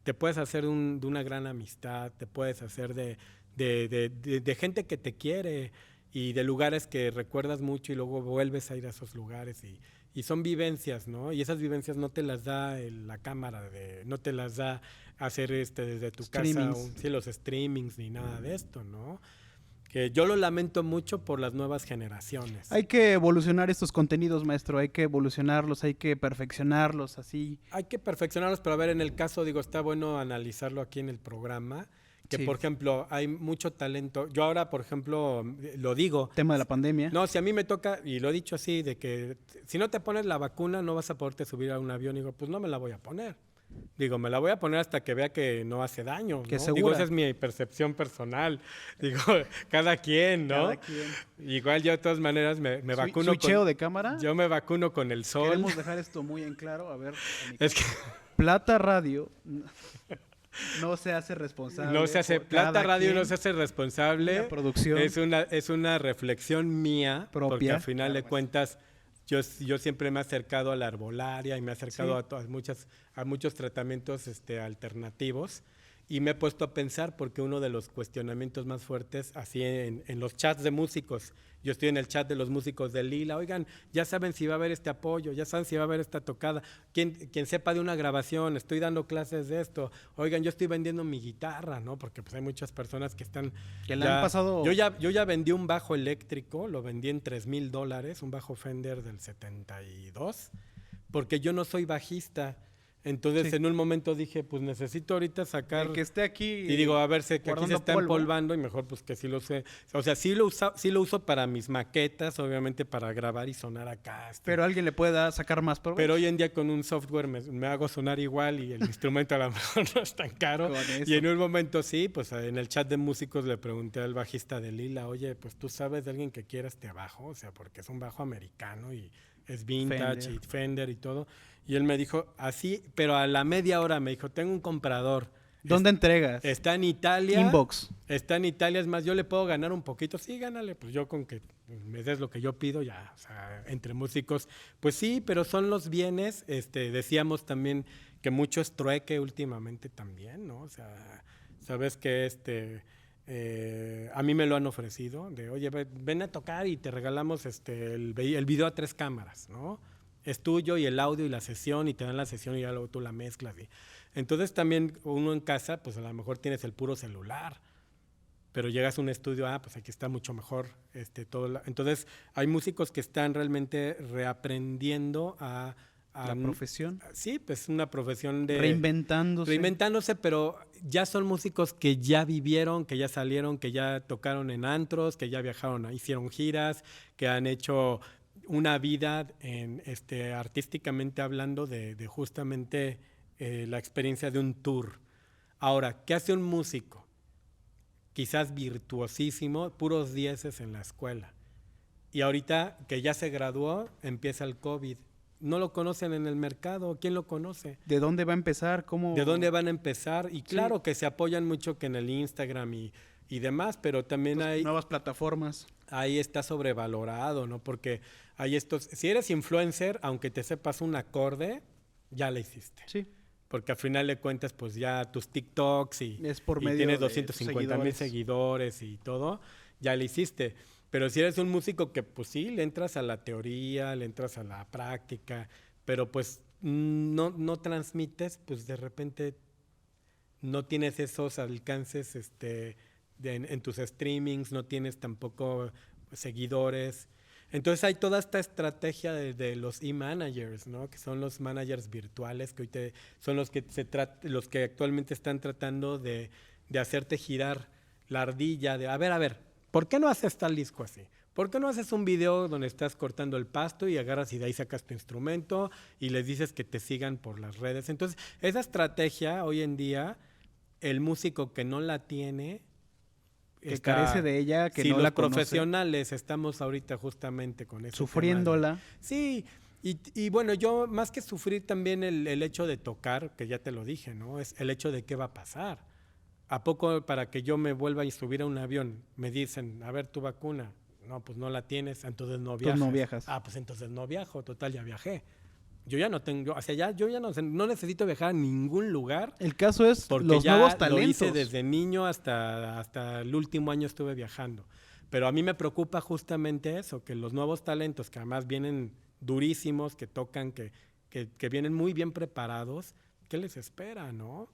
te puedes hacer de una gran amistad, te puedes hacer de gente que te quiere y de lugares que recuerdas mucho y luego vuelves a ir a esos lugares y son vivencias, ¿no? Y esas vivencias no te las da la cámara, no te las da hacer desde tu casa, los streamings ni nada de esto, ¿no? Que yo lo lamento mucho por las nuevas generaciones. Hay que evolucionar estos contenidos, maestro, hay que evolucionarlos, hay que perfeccionarlos, así. Hay que perfeccionarlos, pero a ver, en el caso, está bueno analizarlo aquí en el programa, que por ejemplo, hay mucho talento. Yo ahora, por ejemplo, lo digo. Tema de la pandemia. No, si a mí me toca, y lo he dicho así, de que si no te pones la vacuna no vas a poderte subir a un avión. Digo, pues no me la voy a poner. Digo, me la voy a poner hasta que vea que no hace daño, ¿no? Digo, esa es mi percepción personal. Digo, cada quien, ¿no? Cada quien. Igual yo de todas maneras me vacuno ¿Switcheo de cámara? Yo me vacuno con el sol. Queremos dejar esto muy en claro. A ver. Es que Plata Radio no se hace responsable. Plata Radio no se hace responsable. La producción. Es una reflexión mía. Propia. Porque al final de cuentas yo siempre me he acercado a la herbolaria y me he acercado a muchos tratamientos alternativos y me he puesto a pensar porque uno de los cuestionamientos más fuertes, así en los chats de músicos, yo estoy en el chat de los músicos de Lila, oigan, ya saben si va a haber este apoyo, ya saben si va a haber esta tocada, quien sepa de una grabación, estoy dando clases de esto, oigan, yo estoy vendiendo mi guitarra, ¿no? Porque pues hay muchas personas que están... Que le han pasado... Yo ya vendí un bajo eléctrico, lo vendí en $3,000, un bajo Fender del 72, porque yo no soy bajista. Entonces en un momento dije, pues necesito ahorita sacar... que esté aquí... Y digo, a ver, que aquí se está empolvando y mejor pues que sí lo use. O sea, sí lo uso para mis maquetas, obviamente para grabar y sonar acá. Pero alguien le pueda sacar más provecho. Pero hoy en día con un software me hago sonar igual y el instrumento a lo mejor no es tan caro. Y en un momento sí, pues en el chat de músicos le pregunté al bajista de Lila, oye, pues tú sabes de alguien que quiera este bajo, o sea, porque es un bajo americano y es vintage y Fender y todo. Y él me dijo así, pero a la media hora me dijo, tengo un comprador. ¿Dónde entregas? Está en Italia. Inbox. Está en Italia, es más, yo le puedo ganar un poquito. Sí, gánale, pues yo con que me des lo que yo pido, ya, o sea, entre músicos. Pues sí, pero son los bienes, decíamos también que mucho es trueque últimamente también, ¿no? O sea, sabes que a mí me lo han ofrecido, de oye, ven a tocar y te regalamos el video a 3 cámaras, ¿no? Es tuyo y el audio y la sesión y te dan la sesión y ya luego tú la mezclas. Entonces también uno en casa, pues a lo mejor tienes el puro celular, pero llegas a un estudio, pues aquí está mucho mejor todo. Entonces hay músicos que están realmente reaprendiendo a La profesión. Sí, pues una profesión de... Reinventándose, pero ya son músicos que ya vivieron, que ya salieron, que ya tocaron en antros, que ya viajaron, hicieron giras, que han hecho una vida artísticamente hablando de justamente la experiencia de un tour. Ahora, ¿qué hace un músico? Quizás virtuosísimo, puros dieces en la escuela. Y ahorita que ya se graduó, empieza el COVID. No lo conocen en el mercado. ¿Quién lo conoce? ¿De dónde va a empezar? ¿Cómo? ¿De dónde van a empezar? Y claro que se apoyan mucho que en el Instagram y demás, pero también pues hay... nuevas plataformas. Ahí está sobrevalorado, ¿no? Porque hay si eres influencer, aunque te sepas un acorde, ya la hiciste. Sí. Porque al final de cuentas, pues ya tus TikToks es por y medio tienes de 250,000 seguidores y todo, ya la hiciste. Pero si eres un músico que pues sí, le entras a la teoría, le entras a la práctica, pero pues no transmites, pues de repente no tienes esos alcances en tus streamings, no tienes tampoco seguidores. Entonces hay toda esta estrategia de los e-managers, ¿no? Que son los managers virtuales, que hoy son los que actualmente están tratando de hacerte girar la ardilla de, a ver, ¿por qué no haces tal disco así? ¿Por qué no haces un video donde estás cortando el pasto y agarras y de ahí sacas tu instrumento y les dices que te sigan por las redes? Entonces, esa estrategia hoy en día, el músico que no la tiene... que carece de ella, que no la conoce. Los profesionales estamos ahorita justamente con eso. Sufriéndola. Sí, y bueno, yo más que sufrir también el hecho de tocar, que ya te lo dije, ¿no? Es el hecho de qué va a pasar. ¿A poco para que yo me vuelva a subir a un avión me dicen, a ver, tu vacuna? No, pues no la tienes, entonces no viajas. Tú no viajas. Ah, pues entonces no viajo, total, ya viajé. Yo ya no tengo, yo ya no necesito viajar a ningún lugar. El caso es porque los ya nuevos talentos. Lo hice desde niño hasta el último año estuve viajando. Pero a mí me preocupa justamente eso, que los nuevos talentos, que además vienen durísimos, que tocan, que vienen muy bien preparados, ¿qué les espera, no?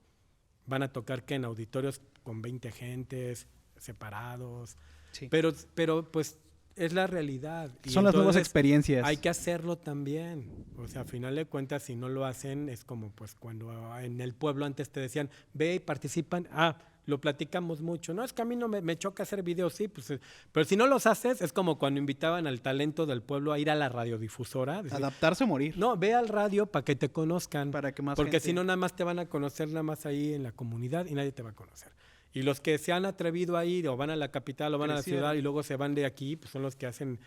Van a tocar que en auditorios con 20 gentes, separados. Sí. Pero pues es la realidad. Son las nuevas experiencias. Hay que hacerlo también. O sea, a final de cuentas, si no lo hacen, es como pues cuando en el pueblo antes te decían, ve y participan. Lo platicamos mucho. No, es que a mí no me choca hacer videos, sí. Pues, pero si no los haces, es como cuando invitaban al talento del pueblo a ir a la radiodifusora. Decir, adaptarse o morir. No, ve al radio para que te conozcan. Para que más porque gente... si no, nada más te van a conocer nada más ahí en la comunidad y nadie te va a conocer. Y los que se han atrevido a ir o van a la capital o van a la ciudad y luego se van de aquí, pues son los que hacen,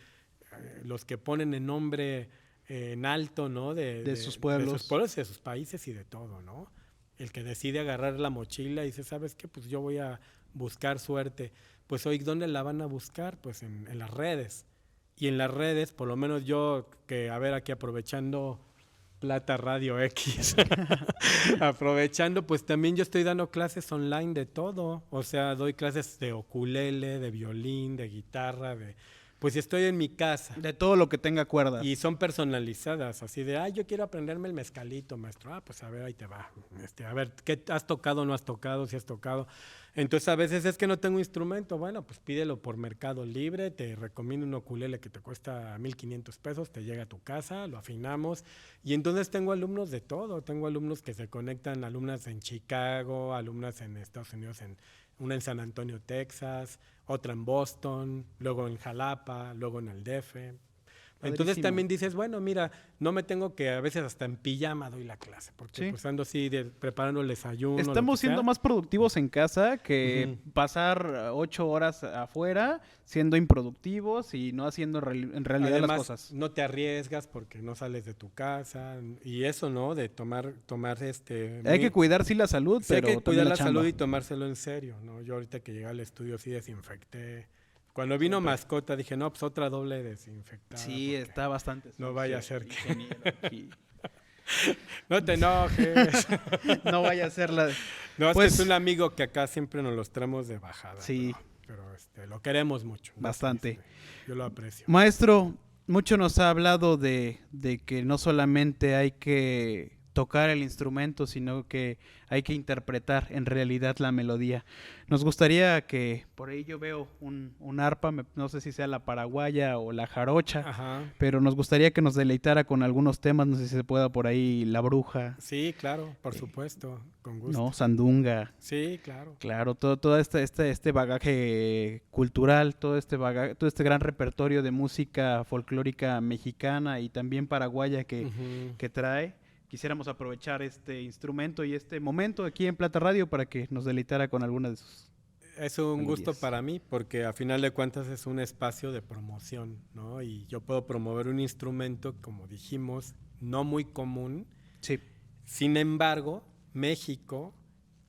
los que ponen el nombre en alto, ¿no? De sus pueblos. De sus pueblos, de sus países y de todo, ¿no? El que decide agarrar la mochila y dice, ¿sabes qué? Pues yo voy a buscar suerte. Pues hoy, ¿dónde la van a buscar? Pues en las redes. Y en las redes, por lo menos yo, que a ver, aquí aprovechando... Plata Radio X. Aprovechando, pues también yo estoy dando clases online de todo. O sea, doy clases de ukulele, de violín, de guitarra, pues estoy en mi casa. De todo lo que tenga cuerdas. Y son personalizadas, así de, yo quiero aprenderme el mezcalito, maestro. Pues a ver, ahí te va. A ver, ¿qué has tocado o no has tocado? Si has tocado. Entonces a veces es que no tengo instrumento. Bueno, pues pídelo por Mercado Libre. Te recomiendo un ukulele que te cuesta 1,500 pesos. Te llega a tu casa, lo afinamos. Y entonces tengo alumnos de todo. Tengo alumnos que se conectan, alumnas en Chicago, alumnas en Estados Unidos, una en San Antonio, Texas, otra en Boston, luego en Jalapa, luego en el DF. Entonces también dices, bueno, mira, no me tengo que, a veces hasta en pijama doy la clase, porque pues ando así preparando el desayuno. Estamos siendo más productivos en casa que pasar 8 horas afuera siendo improductivos y no haciendo en realidad además, las cosas. No te arriesgas porque no sales de tu casa y eso, ¿no? De tomar Hay que cuidar sí la salud, pero hay que cuidar la salud y tomárselo en serio, ¿no? Yo ahorita que llegué al estudio sí desinfecté. Cuando vino Mascota dije, no, pues otra doble desinfectada. Sí, está bastante. No vaya a ser que... No te enojes. No vaya a ser la... No, pues, es un amigo que acá siempre nos los traemos de bajada. Sí. Pero lo queremos mucho. Bastante. Yo lo aprecio. Maestro, mucho nos ha hablado de que no solamente hay que tocar el instrumento, sino que hay que interpretar en realidad la melodía. Nos gustaría que, por ahí yo veo un arpa, no sé si sea la paraguaya o la jarocha, Ajá. pero nos gustaría que nos deleitara con algunos temas, no sé si se pueda por ahí La Bruja, Sí, claro, por eh, supuesto, con ¿no? gusto. Sandunga. Sí, claro. Claro, todo este bagaje cultural, todo este gran repertorio de música folclórica mexicana y también paraguaya Ujú. que trae. Quisiéramos aprovechar este instrumento y este momento aquí en Plata Radio para que nos deleitara con alguna de sus Es un gusto melodías. para mí porque a final de cuentas es un espacio de promoción, ¿no? Y yo puedo promover un instrumento, como dijimos, no muy común. Sí, Sin embargo, México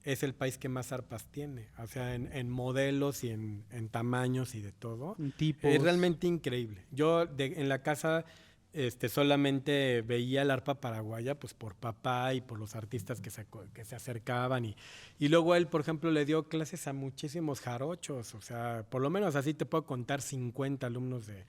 es el país que más arpas tiene, o sea, en modelos y en tamaños y de todo. Es tipos. realmente increíble. Yo en la casa solamente veía el arpa paraguaya pues por papá y por los artistas que se acercaban y luego él, por ejemplo, le dio clases a muchísimos jarochos, o sea, por lo menos así te puedo contar 50 alumnos de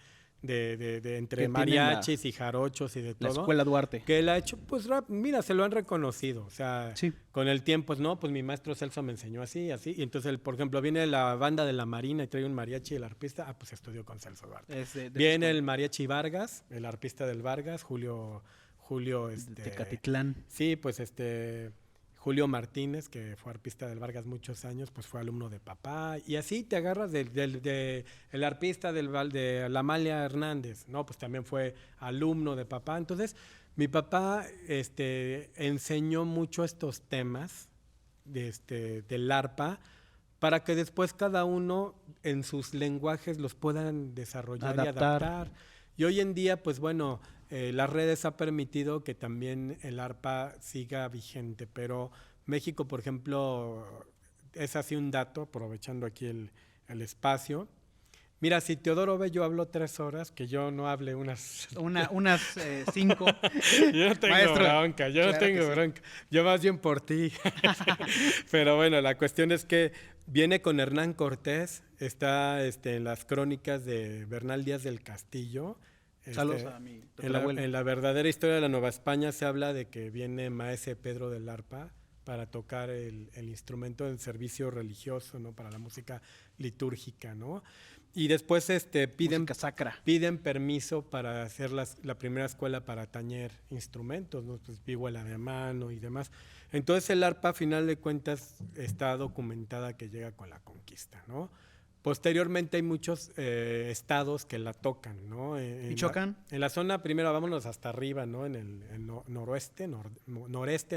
entre Que tienen mariachis y jarochos y de la todo, Escuela Duarte. que él ha hecho, pues mira, se lo han reconocido, o sea, Sí, con el tiempo, pues no, pues mi maestro Celso me enseñó así, así, y entonces, él, por ejemplo, viene la banda de la Marina y trae un mariachi y el arpista, pues estudió con Celso Duarte. es de esa Viene escuela. el mariachi Vargas, el arpista del Vargas, Julio, De Tecatitlán. sí, pues Julio Martínez, que fue arpista del Vargas muchos años, pues fue alumno de papá, y así te agarras de el arpista de la Amalia Hernández, ¿no? Pues también fue alumno de papá, entonces mi papá enseñó mucho estos temas del arpa para que después cada uno en sus lenguajes los puedan desarrollar y Adaptar. adaptar. Y hoy en día, pues bueno, las redes ha permitido que también el arpa siga vigente, pero México, por ejemplo, es así un dato, aprovechando aquí el espacio. Mira, si Teodoro ve, yo hablo 3 horas, que yo no hable unas... Unas 5. Yo no tengo Maestro, bronca, yo no claro que tengo sí. bronca. Yo más bien por ti. Pero bueno, la cuestión es que viene con Hernán Cortés, está en las crónicas de Bernal Díaz del Castillo. Saludos a mi En la verdadera historia de la Nueva España se habla de que viene Maese Pedro del Arpa para tocar el instrumento en servicio religioso, ¿no? Para la música litúrgica, ¿no? Y después música sacra. piden permiso para hacer la primera escuela para tañer instrumentos, ¿no? Pues vihuela de mano y demás. Entonces el arpa, a final de cuentas, está documentada que llega con la conquista, ¿no? Posteriormente hay muchos estados que la tocan, ¿no? Michoacán. En la zona, primero vámonos hasta arriba, ¿no? En el noroeste,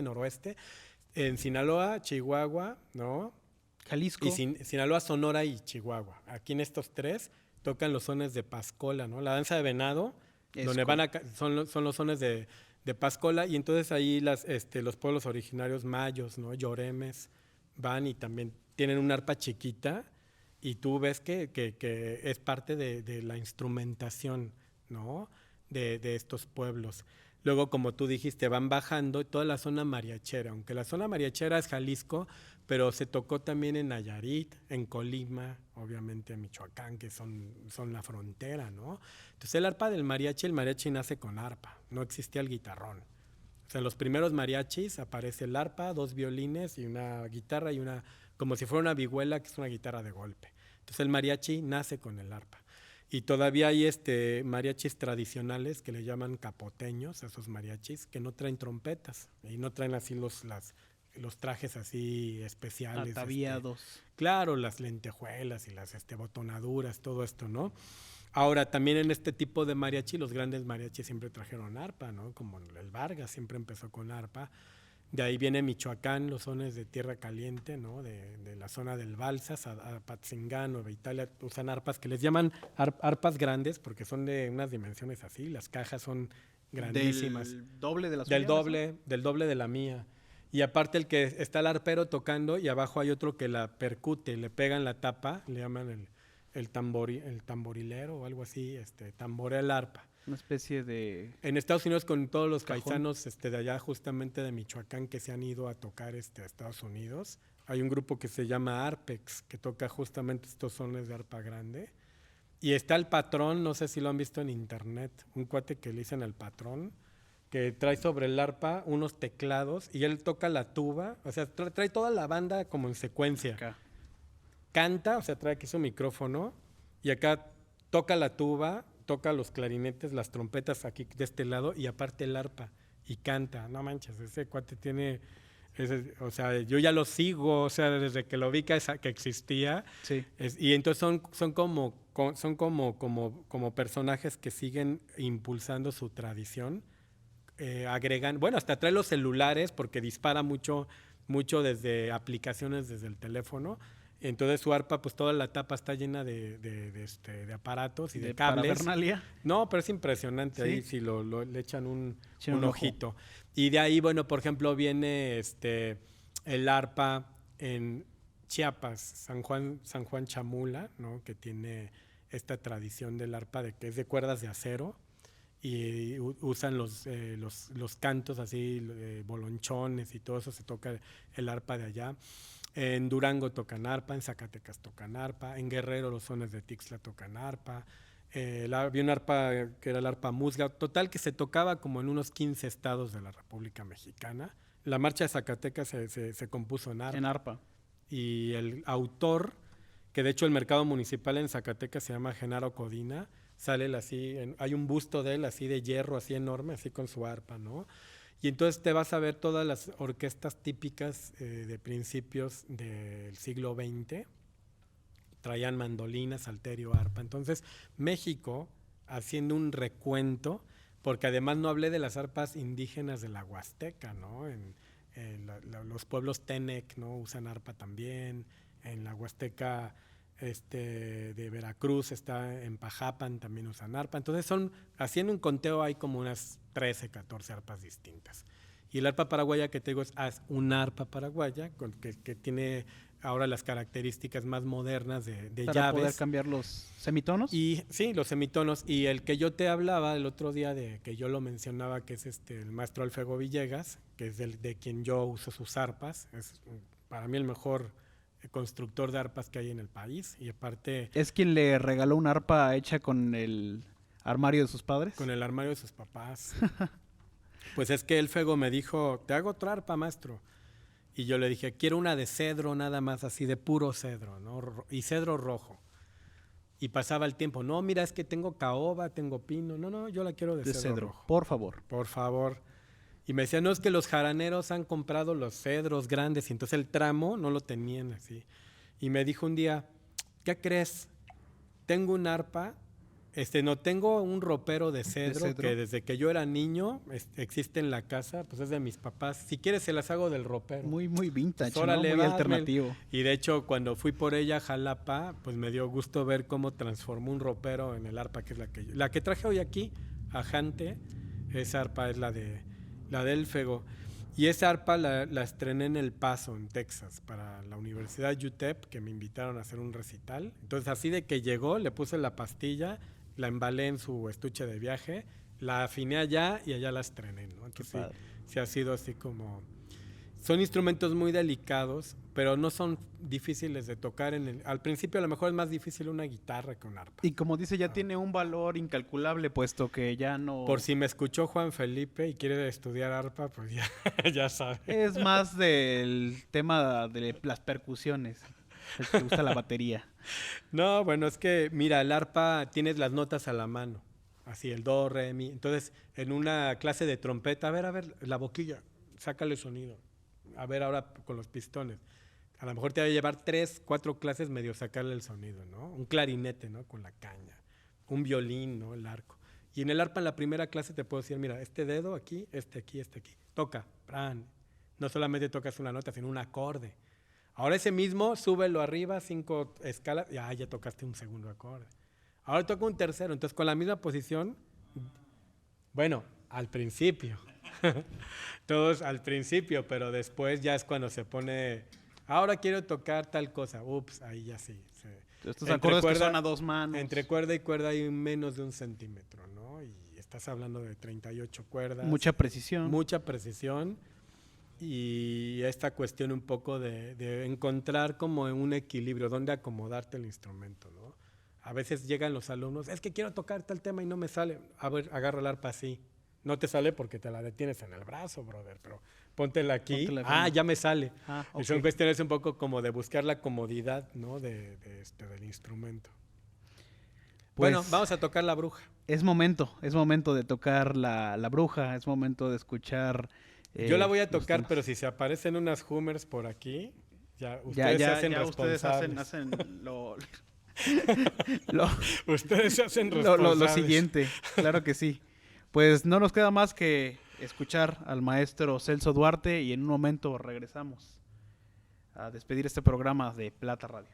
noroeste. En Sinaloa, Chihuahua, ¿no? Jalisco. Y Sinaloa, Sonora y Chihuahua. Aquí en estos tres tocan los sones de Pascola, ¿no? La danza de venado, donde son los sones de Pascola, y entonces ahí los pueblos originarios mayos, ¿no? Lloremes, van y también tienen un arpa chiquita, y tú ves que es parte de la instrumentación, ¿no? De estos pueblos. Luego, como tú dijiste, van bajando toda la zona mariachera, aunque la zona mariachera es Jalisco, pero se tocó también en Nayarit, en Colima, obviamente en Michoacán, que son la frontera, ¿no? Entonces el mariachi nace con arpa, no existía el guitarrón. O sea, en los primeros mariachis aparece el arpa, 2 violines y una guitarra y como si fuera una vihuela, que es una guitarra de golpe. Entonces el mariachi nace con el arpa. Y todavía hay mariachis tradicionales que le llaman capoteños, esos mariachis, que no traen trompetas y no traen así los trajes así especiales. Ataviados. Claro, las lentejuelas y las botonaduras, todo esto, ¿no? Ahora, también en este tipo de mariachi, los grandes mariachis siempre trajeron arpa, ¿no? Como el Vargas siempre empezó con arpa. De ahí viene Michoacán, los sones de tierra caliente, ¿no? De la zona del Balsas, Apatzingán, Nueva Italia, usan arpas que les llaman arpas grandes porque son de unas dimensiones así, las cajas son grandísimas. Del doble de la Del suya. del doble de la mía. Y aparte el que está el arpero tocando y abajo hay otro que la percute, le pegan la tapa, le llaman el tamborilero o algo así, tamborea el arpa. Una especie de... En Estados Unidos, con todos los cajón. paisanos de allá, justamente de Michoacán, que se han ido a tocar a Estados Unidos, hay un grupo que se llama Arpex, que toca justamente estos sones de arpa grande. Y está el patrón, no sé si lo han visto en internet, un cuate que le dicen el patrón, que trae sobre el arpa unos teclados y él toca la tuba, o sea, trae toda la banda como en secuencia. Acá. Canta, o sea, trae aquí su micrófono y acá toca la tuba, toca los clarinetes, las trompetas aquí de este lado y aparte el arpa y canta. No manches, ese cuate tiene, o sea, yo ya lo sigo, o sea, desde que lo vi que existía. Sí. Y entonces son como personajes que siguen impulsando su tradición. Agregan, bueno, hasta trae los celulares porque dispara mucho desde aplicaciones desde el teléfono. Entonces su arpa, pues toda la tapa está llena de aparatos y de cables. Parafernalia. No, pero es impresionante. ¿Sí? Ahí si le echan un ojo. ojito. Y de ahí, bueno, por ejemplo, viene el arpa en Chiapas, San Juan Chamula, ¿no? Que tiene esta tradición del arpa de que es de cuerdas de acero y usan los cantos así, bolonchones y todo eso, se toca el arpa de allá. En Durango tocan arpa, en Zacatecas tocan arpa, en Guerrero los sones de Tixla tocan arpa. Había un arpa que era el arpa musga, total que se tocaba como en unos 15 estados de la República Mexicana. La marcha de Zacatecas se compuso en arpa. En arpa. Y el autor, que de hecho el mercado municipal en Zacatecas se llama Genaro Codina, sale así, hay un busto de él así de hierro, así enorme, así con su arpa, ¿no? Y entonces te vas a ver todas las orquestas típicas de principios del siglo XX, traían mandolina, salterio, arpa. Entonces México, haciendo un recuento, porque además no hablé de las arpas indígenas de la Huasteca, ¿no? Los pueblos Tenec, ¿no? Usan arpa también. En la Huasteca de Veracruz, está en Pajapan, también usan arpa. Entonces haciendo un conteo hay como unas 13, 14 arpas distintas. Y el arpa paraguaya que te digo es una arpa paraguaya que tiene ahora las características más modernas de para llaves. Para poder cambiar los semitonos. Y sí, los semitonos. Y el que yo te hablaba el otro día, que yo lo mencionaba, que es el maestro Alfego Villegas, que es de quien yo uso sus arpas. Es para mí el mejor constructor de arpas que hay en el país. Y aparte... ¿Es quien le regaló una arpa hecha con el armario de sus padres? Con el armario de sus papás. Pues es que el Fego me dijo, te hago otra arpa, maestro. Y yo le dije, quiero una de cedro nada más, así de puro cedro, ¿no? Y cedro rojo. Y pasaba el tiempo, no, mira, es que tengo caoba, tengo pino. No, yo la quiero de cedro rojo. Por favor. Por favor. Y me decía, no, es que los jaraneros han comprado los cedros grandes y entonces el tramo no lo tenían así. Y me dijo un día, ¿qué crees? Tengo un arpa, no tengo un ropero de cedro que desde que yo era niño existe en la casa, pues es de mis papás. Si quieres se las hago del ropero. Muy vintage, pues, órale, ¿no? Muy alternativo. Y de hecho cuando fui por ella a Jalapa, pues me dio gusto ver cómo transformó un ropero en el arpa, que es la que traje hoy aquí, a Jante. Esa arpa es la del Fego. Y esa arpa la estrené en El Paso, en Texas, para la Universidad UTEP, que me invitaron a hacer un recital. Entonces así de que llegó, le puse la pastilla, la embalé en su estuche de viaje, la afiné allá y allá la estrené, ¿no? Entonces sí ha sido así como... Son instrumentos muy delicados, pero no son difíciles de tocar. Al principio a lo mejor es más difícil una guitarra que un arpa. Y como dice, ya tiene un valor incalculable, puesto que ya no... Por si me escuchó Juan Felipe y quiere estudiar arpa, pues ya sabe. Es más del tema de las percusiones. Te gusta la batería. No, bueno, es que, mira, el arpa tienes las notas a la mano. Así, el do, re, mi. Entonces, en una clase de trompeta, a ver, la boquilla, sácale sonido. A ver, ahora con los pistones. A lo mejor te va a llevar 3, 4 clases medio sacarle el sonido, ¿no? Un clarinete, ¿no? Con la caña. Un violín, ¿no? El arco. Y en el arpa, en la primera clase, te puedo decir, mira, este dedo aquí, este aquí. Toca, ¡pran! No solamente tocas una nota, sino un acorde. Ahora ese mismo, súbelo arriba, 5 escalas, ya tocaste un segundo acorde. Ahora toca un tercero, entonces con la misma posición, bueno, al principio, todos al principio, pero después ya es cuando se pone, ahora quiero tocar tal cosa, ahí ya sí. Estos acordes que son a 2 manos. Entre cuerda y cuerda hay menos de 1 centímetro, ¿no? Y estás hablando de 38 cuerdas. Mucha precisión. Mucha precisión. Y esta cuestión un poco de encontrar como un equilibrio, dónde acomodarte el instrumento, ¿no? A veces llegan los alumnos, es que quiero tocar tal tema y no me sale. A ver, agarra el arpa así. No te sale porque te la detienes en el brazo, brother, pero póntela aquí. Póntela Ah, bien. ya me sale. Ok. Son cuestiones un poco como de buscar la comodidad, ¿no? del instrumento. Pues, bueno, vamos a tocar la bruja. es momento de tocar la bruja, es momento de escuchar. Yo la voy a los tocar, temas. pero si se aparecen unas Hummers por aquí, ya ustedes Ya, se ya, hacen ya responsables. hacen lo, Ustedes se hacen lo responsables. siguiente, claro que sí. Pues no nos queda más que escuchar al maestro Celso Duarte y en un momento regresamos a despedir este programa de Plata Radio.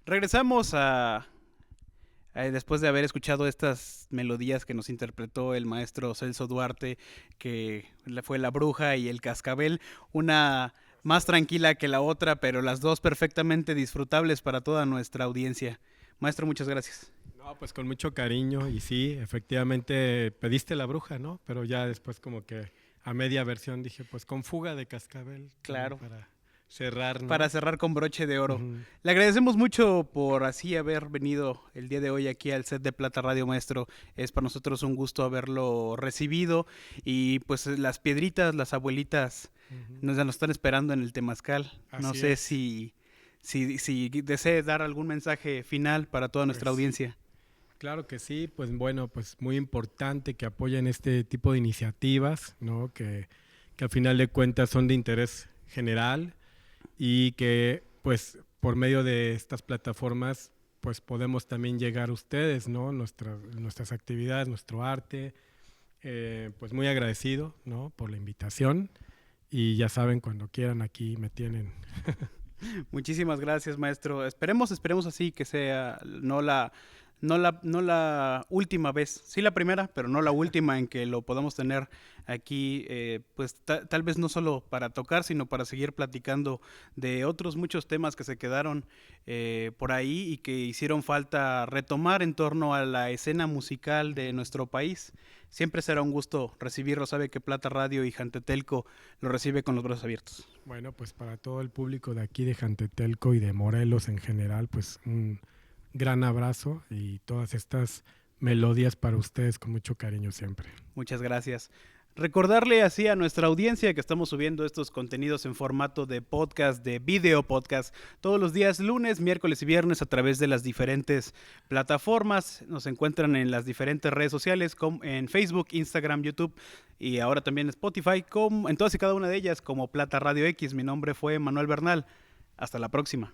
Regresamos después de haber escuchado estas melodías que nos interpretó el maestro Celso Duarte, que fue La Bruja y El Cascabel, una más tranquila que la otra, pero las dos perfectamente disfrutables para toda nuestra audiencia. Maestro, muchas gracias. No, pues con mucho cariño y sí, efectivamente pediste La Bruja, ¿no? Pero ya después como que a media versión dije, pues con Fuga de Cascabel. Claro. Para cerrar, ¿no? Para cerrar con broche de oro. Le agradecemos mucho por así haber venido el día de hoy aquí al set de Plata Radio, maestro. Es para nosotros un gusto haberlo recibido y pues las piedritas, las abuelitas nos están esperando en el temazcal. Así no sé es. si desee dar algún mensaje final para toda nuestra audiencia. Claro que sí, pues bueno, pues muy importante que apoyen este tipo de iniciativas, ¿no? Que al final de cuentas son de interés general y que pues por medio de estas plataformas pues podemos también llegar a ustedes, ¿no? Nuestras actividades, nuestro arte, pues muy agradecido, ¿no? Por la invitación y ya saben, cuando quieran aquí me tienen. Muchísimas gracias, maestro. Esperemos así que sea no la última vez, sí la primera, pero no la última en que lo podamos tener aquí, pues tal vez no solo para tocar, sino para seguir platicando de otros muchos temas que se quedaron por ahí y que hicieron falta retomar en torno a la escena musical de nuestro país. Siempre será un gusto recibirlo, sabe que Plata Radio y Jantetelco lo recibe con los brazos abiertos. Bueno, pues para todo el público de aquí de Jantetelco y de Morelos en general, pues un gran abrazo y todas estas melodías para ustedes con mucho cariño siempre. Muchas gracias. Recordarle así a nuestra audiencia que estamos subiendo estos contenidos en formato de podcast, de video podcast, todos los días lunes, miércoles y viernes a través de las diferentes plataformas. Nos encuentran en las diferentes redes sociales, como en Facebook, Instagram, YouTube y ahora también Spotify, en todas y cada una de ellas como Plata Radio X. Mi nombre fue Manuel Bernal. Hasta la próxima.